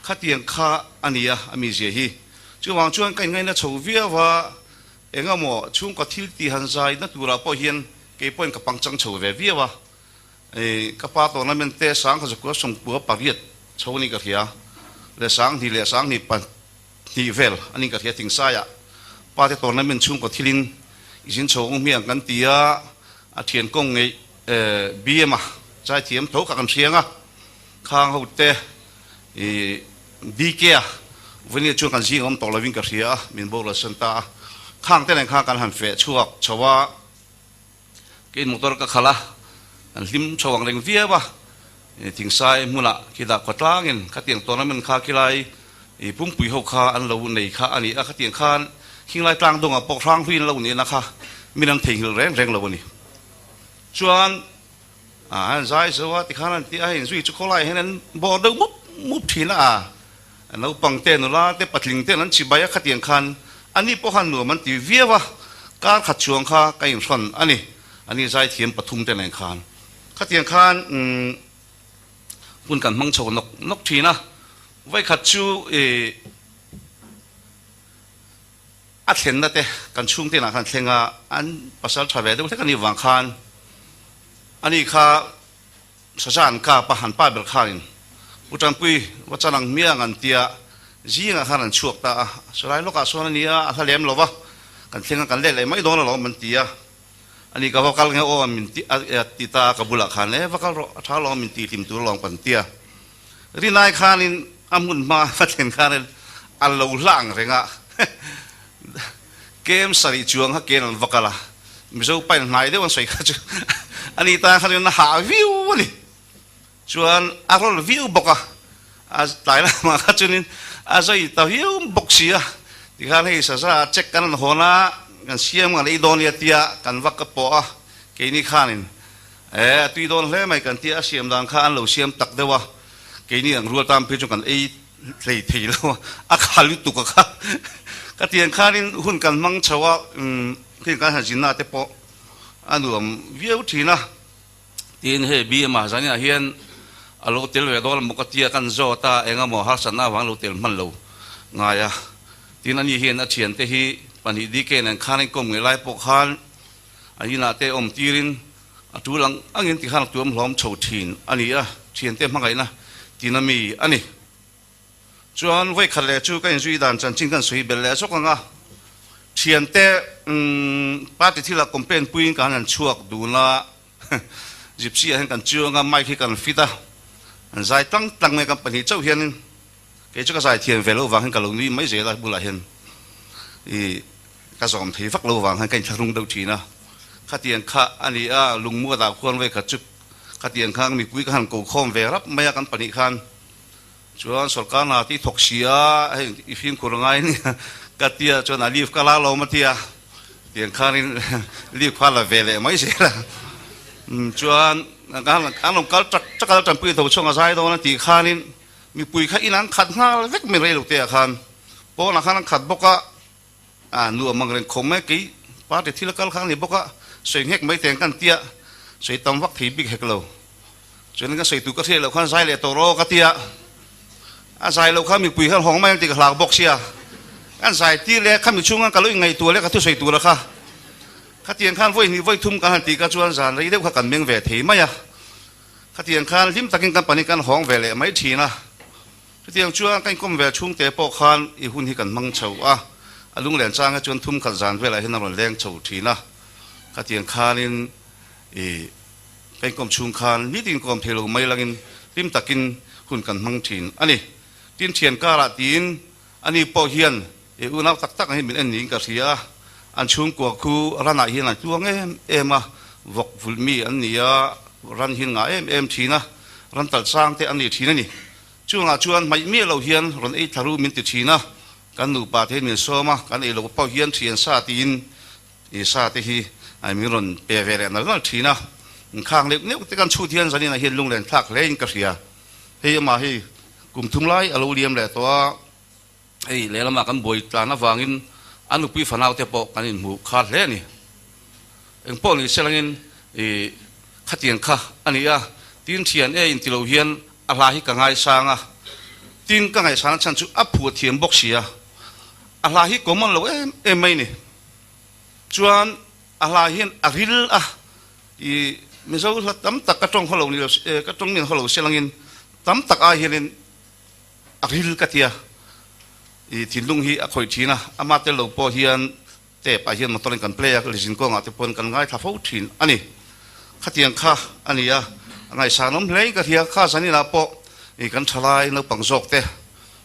[SPEAKER 6] khatian kha ania ami je hi chuwang chuan kai ngai na chovia wa engamo chung ka thil ti han zai na tura po hian ke point ka pangchang chove viwa ka pa to na men te sang ka ko song pu pariat choni ka hia le sang ni pan ti vel ani ka hia ting saya pa te to na men chung ko thilin isin chong mi ang kan tia a thian kong ngei bma chai thiam tho ka kan sianga khang ho te dikea vini chung kan jing om to loving ka hia min bo la santa khang te nang kha kan han fe chuak chawa kin motor ka khala an lim chawang reng via ba ting sai mula kida kwatlangin khatiang tournament kha kilai pungpui ho kha an lo nei kha ani a khatiang khan hinglai tlang donga pok rang hui lo ni na kha minam thing reng reng lo ni chuan an zai zawa ti khan an ti a hin zui chu kholai hen bo do mup thina a no pangte no la te patling te nan chibaya khatiang khan ani pohan nu man ti viawa ka khat chuang kha kai thon ani zai thiam pathum te nang khan khatiang khan pun kan mang chho nok thina vai khat chu a thlen na te kan chung te na khan thlenga an pasal thave de kan ni wang khan ani kha sajan ka pa han pa bel khain utan pui wachanang miang an tia jinga khan an chuak ta sarai loka sona nia a thalem lova kan thlenga kan le mai don lo man tia ani ka vakal nge o min ti ta kabula khan le vakal ro tha lo min ti tim tu long pan tia rinai khanin amun ma fathen khan al lo lang renga kem sari chuang ha ken an vakala mizo pai nai de wan sai kha chu ani ta khan na ha view ni chuan a rol view boka as tai la ma kha chunin azai ta view boxia ti khan hei sa check kan hona kan siam ngal i don ya tia kan vak ka po a ke ni khanin tui don hle mai kan tia siam dang khan lo siam tak dewa ke ni ang rual tam phe chu kan ei hlei thei lo a khalu tu ka kha ka tian khanin hun kan mang chawa tin kan ha jinna te po anuam viau thina tin he bi ma zania hian alo tel ve dol mo ka tia kan zo ta enga mo ha sana wang lo tel man lo ngaya tin ani hian a thian te hi pani dike nan khanin kom nge lai po khan ayina te om tirin atulang angin ti khan tuam hlom chho thin ani a thian te mangai na tinami ani chuan voi khale chu kan zui dan chan ching kan sui bel le so kanga thian te pa ti thila complain puin kan an chuak du na gypsy han kan chuanga mai khi kan fita an zai tang me kan pani chau hian ke chu ka zai thian velo wang kan lo ni mai je la bula hian กระสอบที่ฟักโลวางให้กันทะลุงดาวทีนะขัดเตียงข้าอันนี้ลุงมัวดาวควรไว้ขัดจุกขัดเตียงข้างมีปุ้ยกันกูคอมเวรับไม่อยากกันปนิคันชวนสการนาที่ถกเสียให้อีฟิล์มคนง่ายนี่กัดเตียชวนอาลีฟก็ลาเรามาเตียเตียงข้างนี่รีบคว้าละเวเลยไม่เสียละชวนการลงการจักรจันปุ้ยตัวช่วงอาศัยตัวนั้นตีข้างนี่มีปุ้ยข้าอีนั้นขัดห้าเล็กไม่เร็วเตียคันเพราะนักขันขัดบกะนัวมังเรงคงไม่กี่ป้าเด็กที่ละกันครั้งนี้บกเสียงเฮกไม่แต่งกันเตียเสียตำวักที่บิ๊กเฮกเราฉะนั้นก็เสียตุกเทียเราขันใส่เลยตัวโรกเตียอาศัยเราข้ามีปุยข้าห้องไม่ติดกับหลักบกเชียอันใส่ที่เล็กข้ามีช่วงกันลุยไงตัวเล็กก็ทุใส่ตัวละค่ะข้าเตียงข้านไว้นี่ไว้ทุ่มกันตีกันชวนสารเลยเด็กข้ากันเมืองเวทีไหมอะข้าเตียงข้านลิ้มตะกินกันปนิกันห้องเวเลยไม่ทีนะข้าเตียงชวนกันก้มเวช่วงเตะปอกข้านอีหุ่นที่กันมังเฉาลุงเหรียญจ้างก็ชวนทุ่มขัดสารเวลาให้นำแรงเฉาทีนะข้าเตียงข้านินเป็นกรมชุมคานนิติกรมเทโลไม่ลังริมตะกินหุ่นกันมังทีนอันนี้ตีนเทียนการะตีนอันนี้ปอเฮียนอุณาตักให้เป็นอันนี้ก็เสียอันชุมกว่าคูรันอาเฮียนตัวเอ็มวกฟุลมีอันนี้รันหินงาเอ็มทีนะรันตัดสร้างแต่อันนี้ทีนั่นนี่ช่วงชวนไม่มีเราเฮียนรันทารุมินติทีนะกันหนูปาเทมินโซมากันเราปอเฮียนเทียนซาตีนซาตีไอ้มีรันเปเวเรนั่นทีนะข้างเล็กเนี่ยแต่การชูเทียนสันนี่นะเห็นลุงเล่นทักเล่นกระเสียเฮียมาให้กลุ่มทุ่มไล่อารมณ์เลียมแหละตัวเฮ้ยเลี้ยงมากันบ่อยตาหน้าฟังอินอันนุปีฝันเอาเตปอกกันอินหมู่ขาดเล่นี่เอ็งพวกนี้เสลังอินขัดเตียงข้าอันนี้ตีนเทียนอินติโลเฮียนอะไรกังไงสางตีนกังไงสางฉันชูอับผัวเทียนบกเสียอะไรก็มันเราไม่นี่จวนอะไรเฮียนอริลไม่ใช่ว่าตั้มตักกระจงเขาเรานี่กระจงนี่เขาเราเสลังอินตั้มตักอาเฮียนอริลกัตยาทินลุงฮีคอยทีนะอามาเตลปอเฮียนเตปอาเฮียนมาตอนกันเปลย์ลิจินก็งาเตปนกันง่ายท้าฟูทินอันนี้ขัดยังข้าอันนี้ไงสารน้ำเลยกัตยาข้าสันนิลาปอกันทลายนปังจอกเต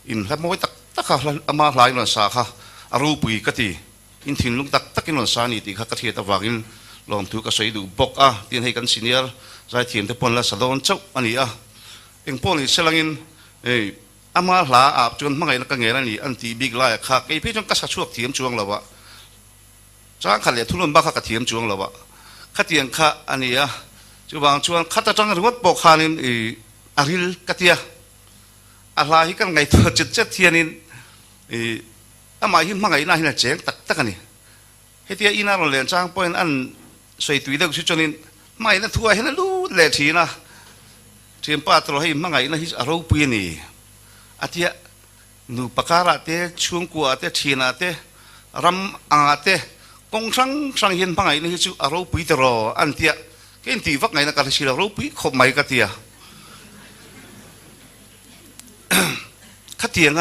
[SPEAKER 6] อินแล้วมวยตักข้าอามาหลายหน่วยสาข้าอารูปุยกัตีอินทินลุงตักกินหน่วยสานี่ตีข้ากัตยาตะวากินลองถูกกระใสดูบกตีนให้กันสิเนียร์ใจเทียนเตปนละสะดอนเจ้าอันนี้เอ็งพวกนี้เสลังอินอามาหลาอาบจนเมื่อไงนักเงี้ยนี่อันที่บิ๊กไล่ข้าไอ้พี่จงกระชับช่วงเทียมจวงเราวะจ้างขัดเหลี่ยทุลุนบ้าข้ากระเทียมจวงเราวะขัดเทียงข้าอันนี้จูบางชวนขัดตะจังหรือว่าปกขานินอาริลกะเทียอะไรกันไงตัวจุดเจ็ดเทียนินอามาหินเมื่อไงน่าหินเจ๋งตักกันนี่เฮตียอีน่าเราเรียนจ้างปอยอันใส่ตุยเด็กชุดจนินไม่นั่นทัวร์เห็นรู้เละทีนะเทียมป้าตัวให้เมื่อไงน่าหินอารมณ์ปีนี่อาทิตย์นูปการะเตช่วงกัวเตชีนาเตรำอาเตกงสังเห็นพังไงนี่คืออารมณ์ปีตรออันเตียเกินตีฟักไงนักการศิลป์อารมณ์ปีขบไม่กัตยาขัดเตียง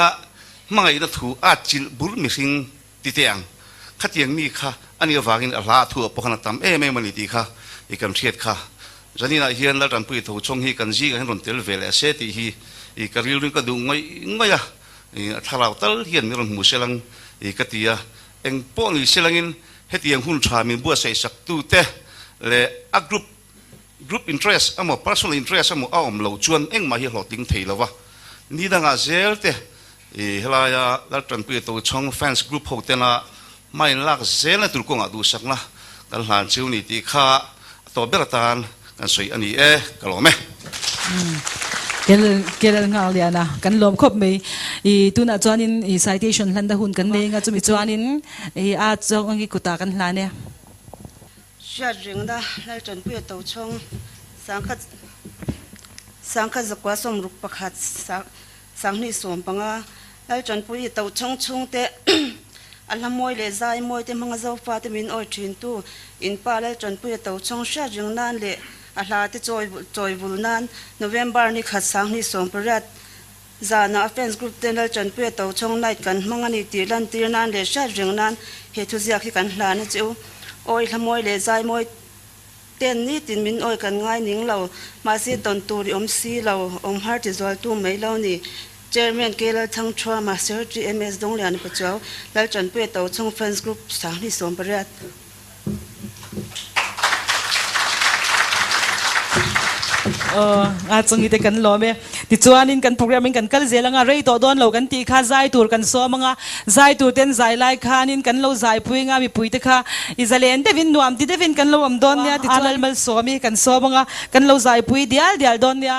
[SPEAKER 6] มังไงนักถูอาจิลบุรมิสิงติเตียงขัดเตียงนี่ค่ะอันนี้วากินอาลาถูปกันตามไม่มันดีค่ะอีกคำเทียดค่ะจะนี่นะเฮียนแล้วจันปุยถูชงฮีกันจีกันรอนเตลเวลเสติฮีอีกการิลก็ดูง่ายถ้าเราตั้งเฮียนมีรอนหมูเสลังอีกตีเอ็งป้อนอีเสลังอินเฮตียงหุ่นชามีบัวใส่สักตู้เตะและกรุ๊ปอินเทรสอ่ะหมด personal interest อ่ะหมดเอาเราชวนเอ็งมาเฮียหลอดติ้งเทแล้ววะนี่ดังอาเซลเตะเฮลายาแล้วจันปุยถูช่อง fans group หกเตนะไม่ลักเซลนะตุลกงอ่ะดูสักนะกันหลานชิวนี่ตีข้าตัวเบลตานกันสวยอันนี้กันหรอไหม
[SPEAKER 1] เกลงาเลียนะกันลมครบไหมตัวน่ะจวนินcitation ลันดาหุ่นกันเลยงั้นจะมีจวนินอาจจะอังกฤษกุตากันหลานเนี่ย
[SPEAKER 7] เชื่อจริงนะแล้วจนเพื่อตัวชงสังกัดจะกว่าสมรุปประคัดสังนิสมปังแล้วจนเพื่อตัวชงเตะอันละมวยเลยใจมวยเตะมังจะฟ้าเตะมินอ้อยชินตู้อินป้าแล้วจนเพื่อตัวชงเชื่อจริงนั่นเลยอาลาที่จอยบุลนันโนเวมเบอร์นี่ขัดสังนี่ส่งประหยัดจานาเฟนส์กรุ๊ปเต้นแล้วจนเพื่อตัวชงไล่กันมังอันนี้ตีลันตีนันเลยเชื่อจริงนั่นเหตุทุกอย่างที่กันหลานนะจิ๋วโอ้ยขโมยเลยใจมวยเต้นนี่ตินมินโอ้ยกันง่ายนิ่งเรามาเสียตนตูดิอมซีเราอมฮาร์ติจอยตู้ไม่เรานี่จ chairman kelal thang chua master GMS dong lian pachau lal chan pui to chung fans group sang ni som parat
[SPEAKER 1] nga chungi te kan lo me ti chuanin kan programming kan kal zelanga rei to don lo kan ti kha zai tur kan so manga zai tur ten zai lai khanin kan lo zai pui nga mi pui te kha izalen te vin nuam ti te vin kan lo am don nia ti chuan mal so mi kan so manga kan lo zai pui dial dial don nia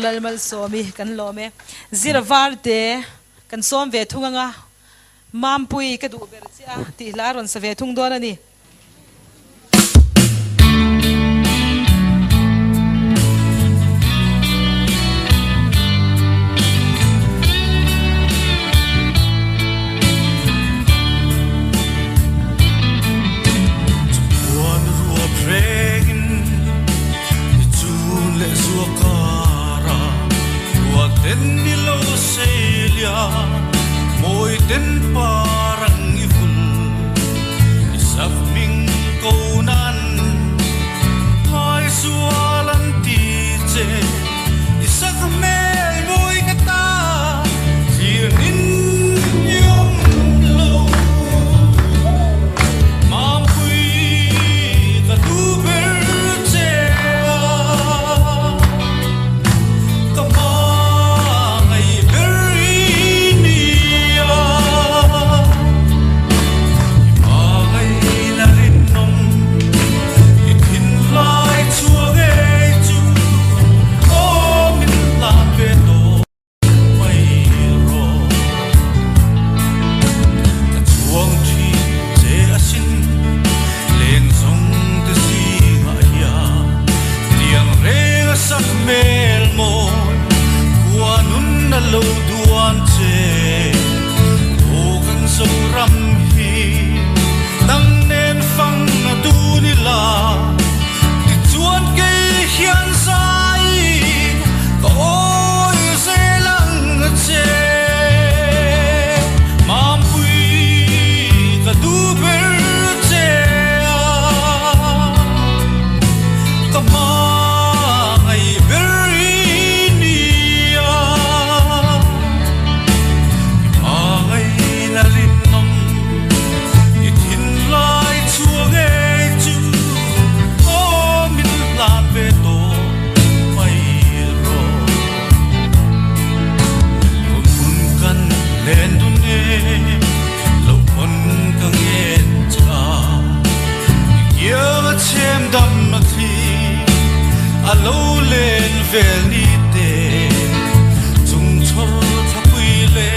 [SPEAKER 1] lalmal somi kan lome zirvar te kan som ve thunga nga mampui ka du ber chia ti laron sa ve thung don ani
[SPEAKER 4] vel ni te chung chol tha pui le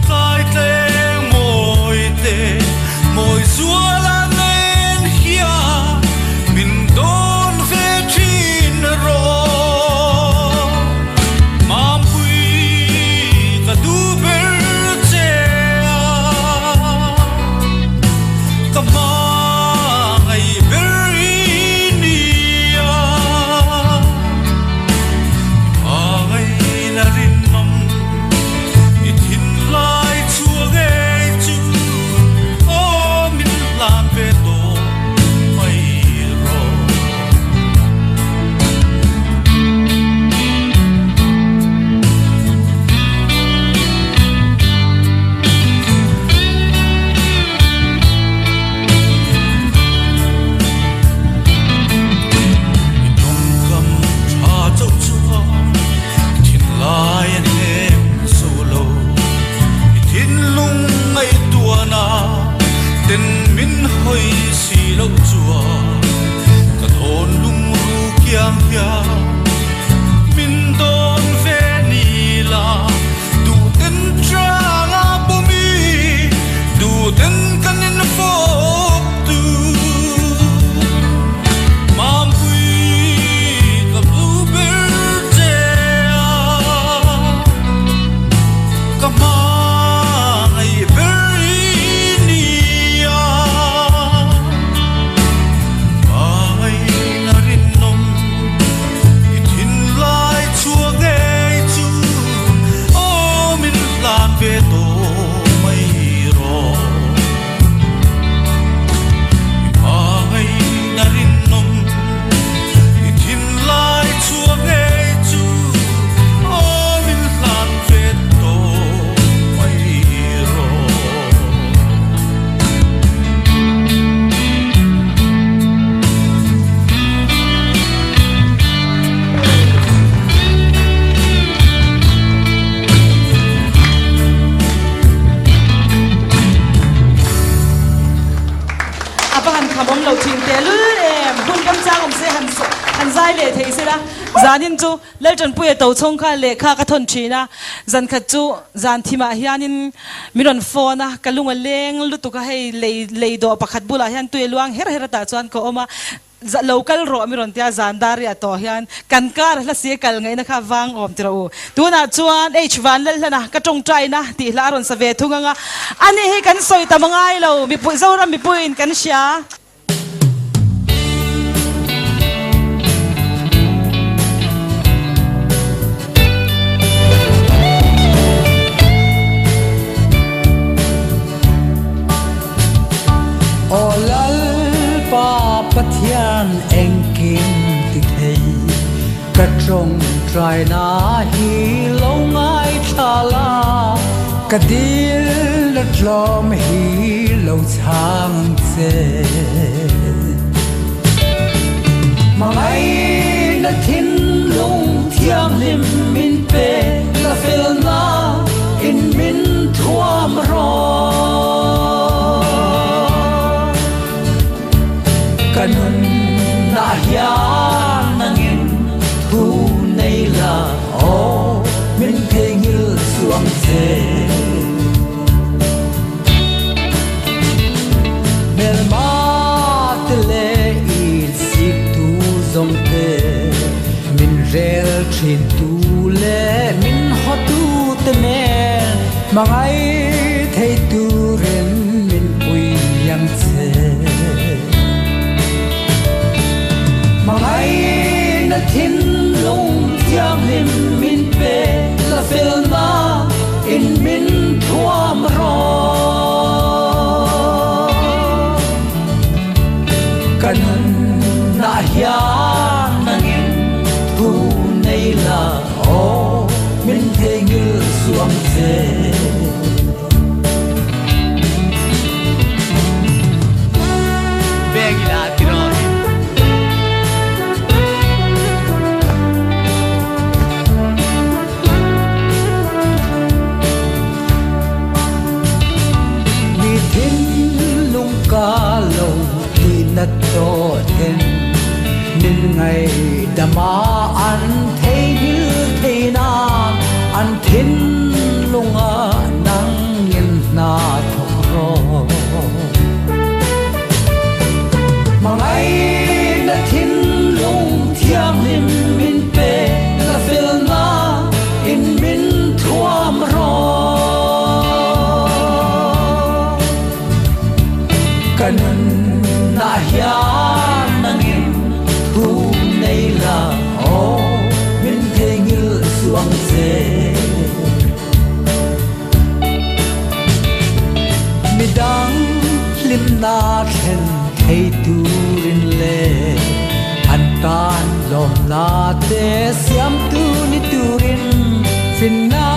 [SPEAKER 4] tai te moi zuala nen hia min don ve thin ro mam pui ka du ber che ka ma ai beri nia ai na rin mam it hin lai chua ge chu o min lan ve to mai ro tên min hơi xì lâu chùa cả thôn lung ru kiang hia min don ve ni la du tên cha nga bo mi du tên kan in fo tu mam pui ka bluebird te ka ma ai zanin chu lerton puye to chong kha le kha ka thon thina zan kha chu zan thima hianin miron phone a kalunga leng lutu ka hei lei do pakhat bula hian tuye luang her ta chuan ko oma local ro miron tia zandari ato hian kankar la se kal ngai na kha wang om tiro tuna chuan h1 lana ka tong trai na ti laron sa ve thunga ani he kan soi tamangai lo mi pu zora mi puin kan sha
[SPEAKER 8] olal pa pathian engkim ti thei ka trong trai na hi lo ngai thala ka dil la tlom hi lo chang che mangai na thin lung thiam lim min pe la fel na in min thuam ro kanun na hian nangin thu nei la o min thengil suang che mel ma tele il si tu zong te min rel thin tu le min ho tu te ne mangai thei tu ren min pui yang che mangai na thin lung thiam lim min pe la fel na in min thuam ro kanun na hian nangin thu nei la o min thengil suang che begila tiroi ka lo ti na to ten nên ngày đam an thấy như thế nào an thiên lung nắng nhìn na thọ ro mà ngày đã thiên lung thiam lim min pe la fel na in min thuam ro kanun na hiam nangin thu nei la o min the ngil suang se midang lim na khen thei turin le an tan lom na te siam tu ni turin fin na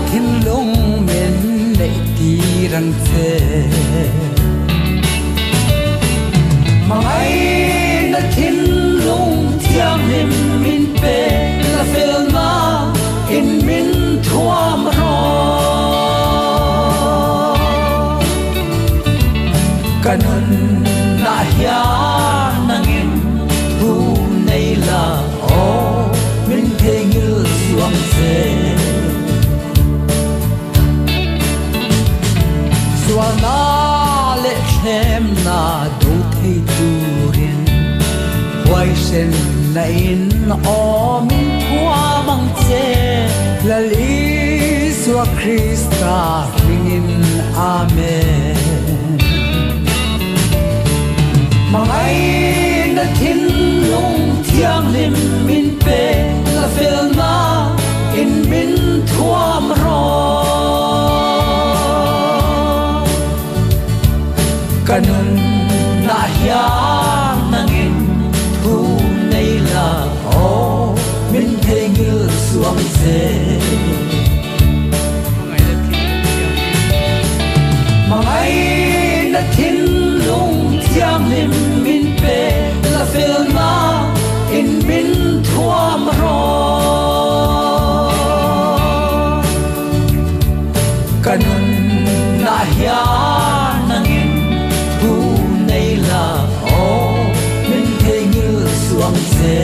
[SPEAKER 8] thin lung men nei ti rang che mangai na thin lung thiam lim min pe la fel na in min thuam ro kanun na hiam nangin thu nei la o min the ngil suang se suana le khem na do thei turin wai sen na in o min kwa mang che la li sua Krista ringin amen mangai na thin lung thiam lim min pe la fel na in min thuam ro kanun na hiam nangin thu nei la o min the ngil suang se mangai na thin lung thiam lim min pe la fel na in min thuam ro kanun na hiam nangin thu nei la o min the ngil suang se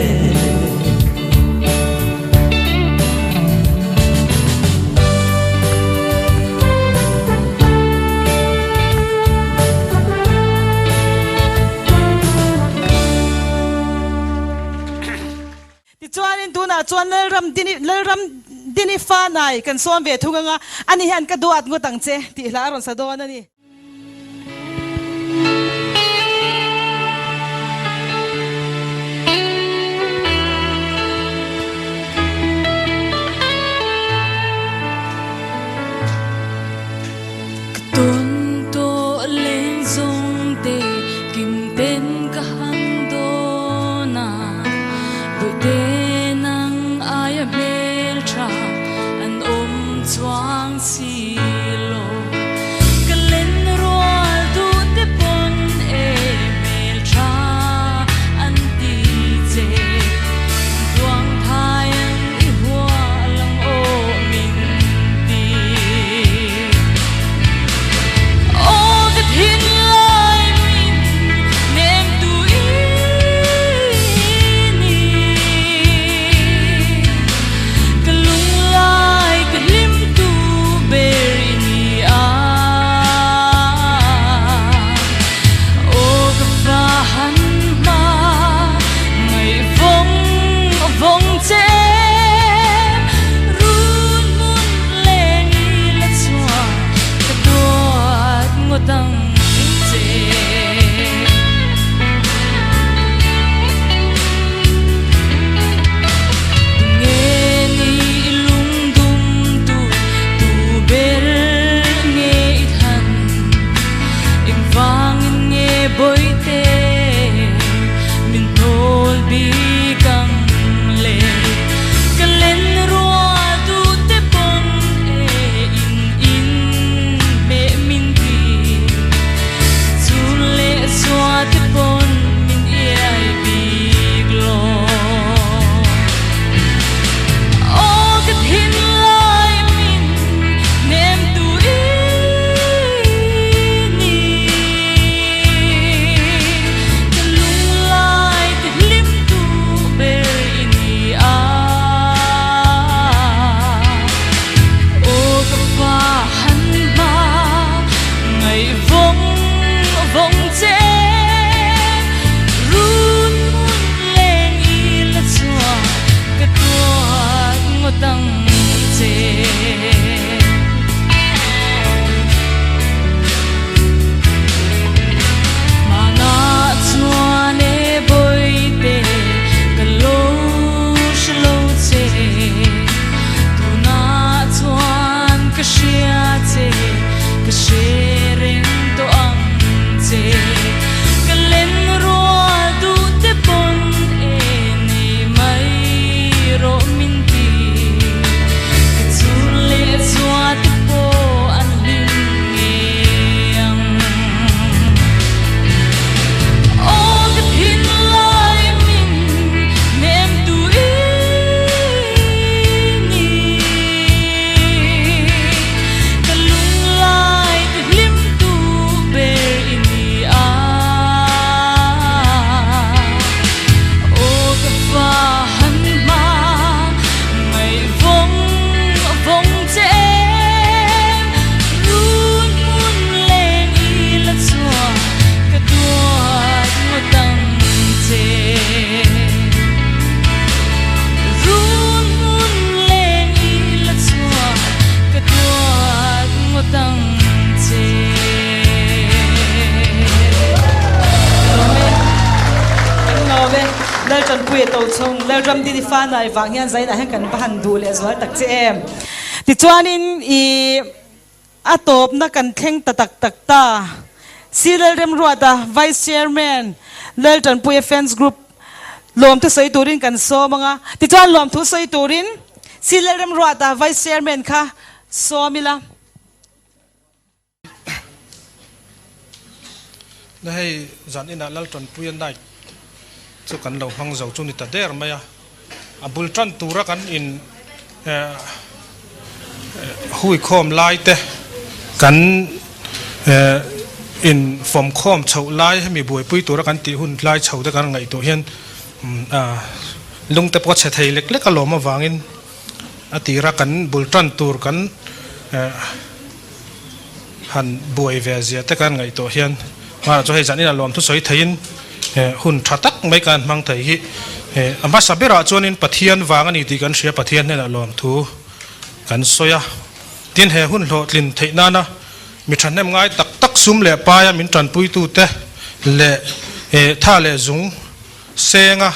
[SPEAKER 1] chuan in tuna chuan lel ram dini fa nai kan som ve thunga ani han ka duat ngo tang che ti hla ron sa do na ni
[SPEAKER 5] Tun to len zong te kim ten ka han do na bu te nang ai bel tra an chuang si lo ka len
[SPEAKER 1] tròn bùi tàu chung leo ram đi pha này vàng hiền giấy này cần bàn đủ lệ rồi tắc chị em thì cho nên à top na cần khen tak ta si lel rem ruata vice chairman lel tròn bùi fans group lom thu soi turin kan so manga ti chuan lom thu soi turin si lel rem ruata vice chairman kha so mila
[SPEAKER 9] na hei zan ina lal ton puyan nai chu kan lo hang zo chu ni ta der maya abul tran tura kan in hui khom lai te kan in from khom chau lai mi buai pui tura kan ti hun lai chau te kan ngai to hian lung te po che thei lek lek a lom awangin atira kan bul tran tur kan han buai ve zia te kan ngai to hian mà cho hay dẫn là làm thu sấy thấy hun thắt tắc mấy cái mang thấy hi mà sao biết rõ cho nên bát thiên vàng anh thì cần sửa bát thiên nên là làm thu cần soya tiền hệ hun lộ liền thấy na na mình chăn em ngay tắc tắc sum lệ pa mình chăn pui tu te lệ tha lệ dùng sen à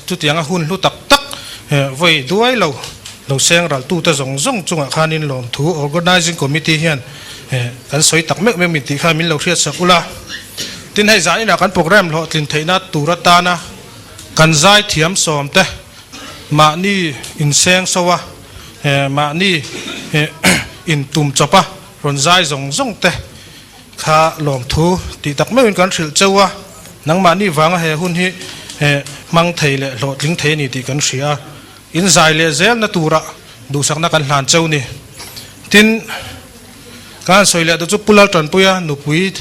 [SPEAKER 9] tu tiếng hun lu tắc tắc vậy đuôi lâu sen rồi tu ta dùng chung à khan nên làm thu organizing committee hiền kan soi tak mek min ti kha min lo riat sakula tin hai zai na kan program lo tin theina turata na kan zai thiam som te ma ni in seng sowa ma ni in tum chopa ron zai zong te kha lom thu ti tak mek kan thil chewa nang ma ni wanga he hun hi mang thei le lo ling the ni ti kan ria in zai le zel na tura du sak na kan hlan cheu ni tin kan soi le chu pulal tran puya nu pui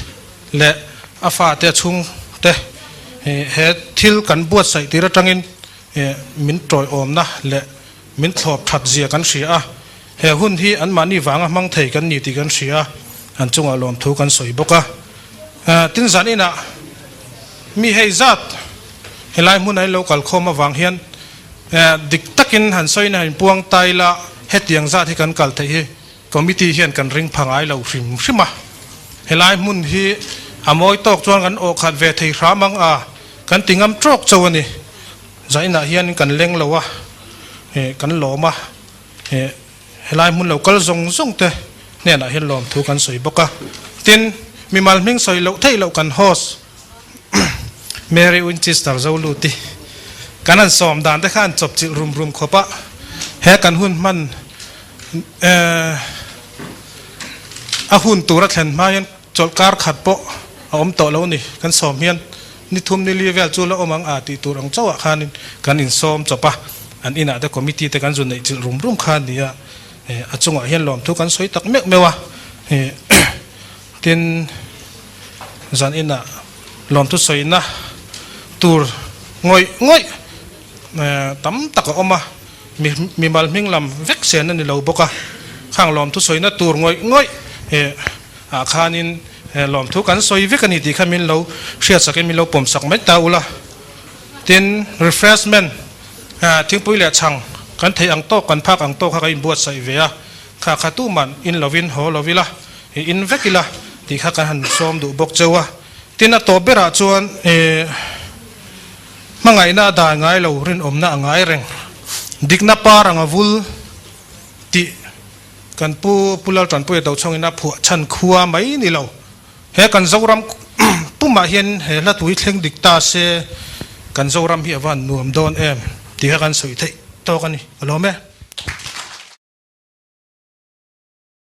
[SPEAKER 9] le afa te chung te he thil kan buat sai tira tangin min troi om na le min thlop that zia kan ria he hun hi an mani wanga mang thei kan ni ti kan ria an chunga lom thu kan soi boka tin zan ina mi hei zat helai mun ai local khoma wang hian dik takin han soi na hin puang tai la hetiang zat hi kan kal thei hi committee hian kan ring phangai lo hrim hrima helai mun hi amoi tok chuan kan ok khat ve thei hramang a kan tingam trok chawani zaina hian kan leng lowa kan loma helai mun local zong te ne na hian lom thu kan soi boka tin mi mal ming soi lo thei lo kan host Mary Winchester zoluti kanan som dan te khan chop chil rum khopa he kan hun man a hun tura thlen ma yan chol kar khat po om to lo ni kan som hian ni thum ni level chu lo omang a ti turang chawa khanin kan in som chopa an ina the committee te kan zun nei chil rum khan nia a chunga hian lom thu kan soi tak mek mewa tin zan ina lom thu soi na tur ngoi tam tak oma mi mal ming lam vek sen ni lo boka khang lom thu soi na tur ngoi a khanin lom thu kan soi vek ani ti khamin lo shia sakin mi lo pom sak mai ta ula tin refreshment thing pui le chang kan thei ang to kan phak ang to kha in buat sai ve a kha khatu man in lovin ho lovila in vekila ti kha kan han som du bok chewa tin a to bera chuan mangai na da ngai lo rin om na ngai reng dikna par anga vul ti kan pulal tran pu to chong ina phu chan khuwa mai ni lo he kan zoram puma hian he la tui thleng dikta se kan zoram hi awan nuam don em ti ha kan soi thei to kan ni alo me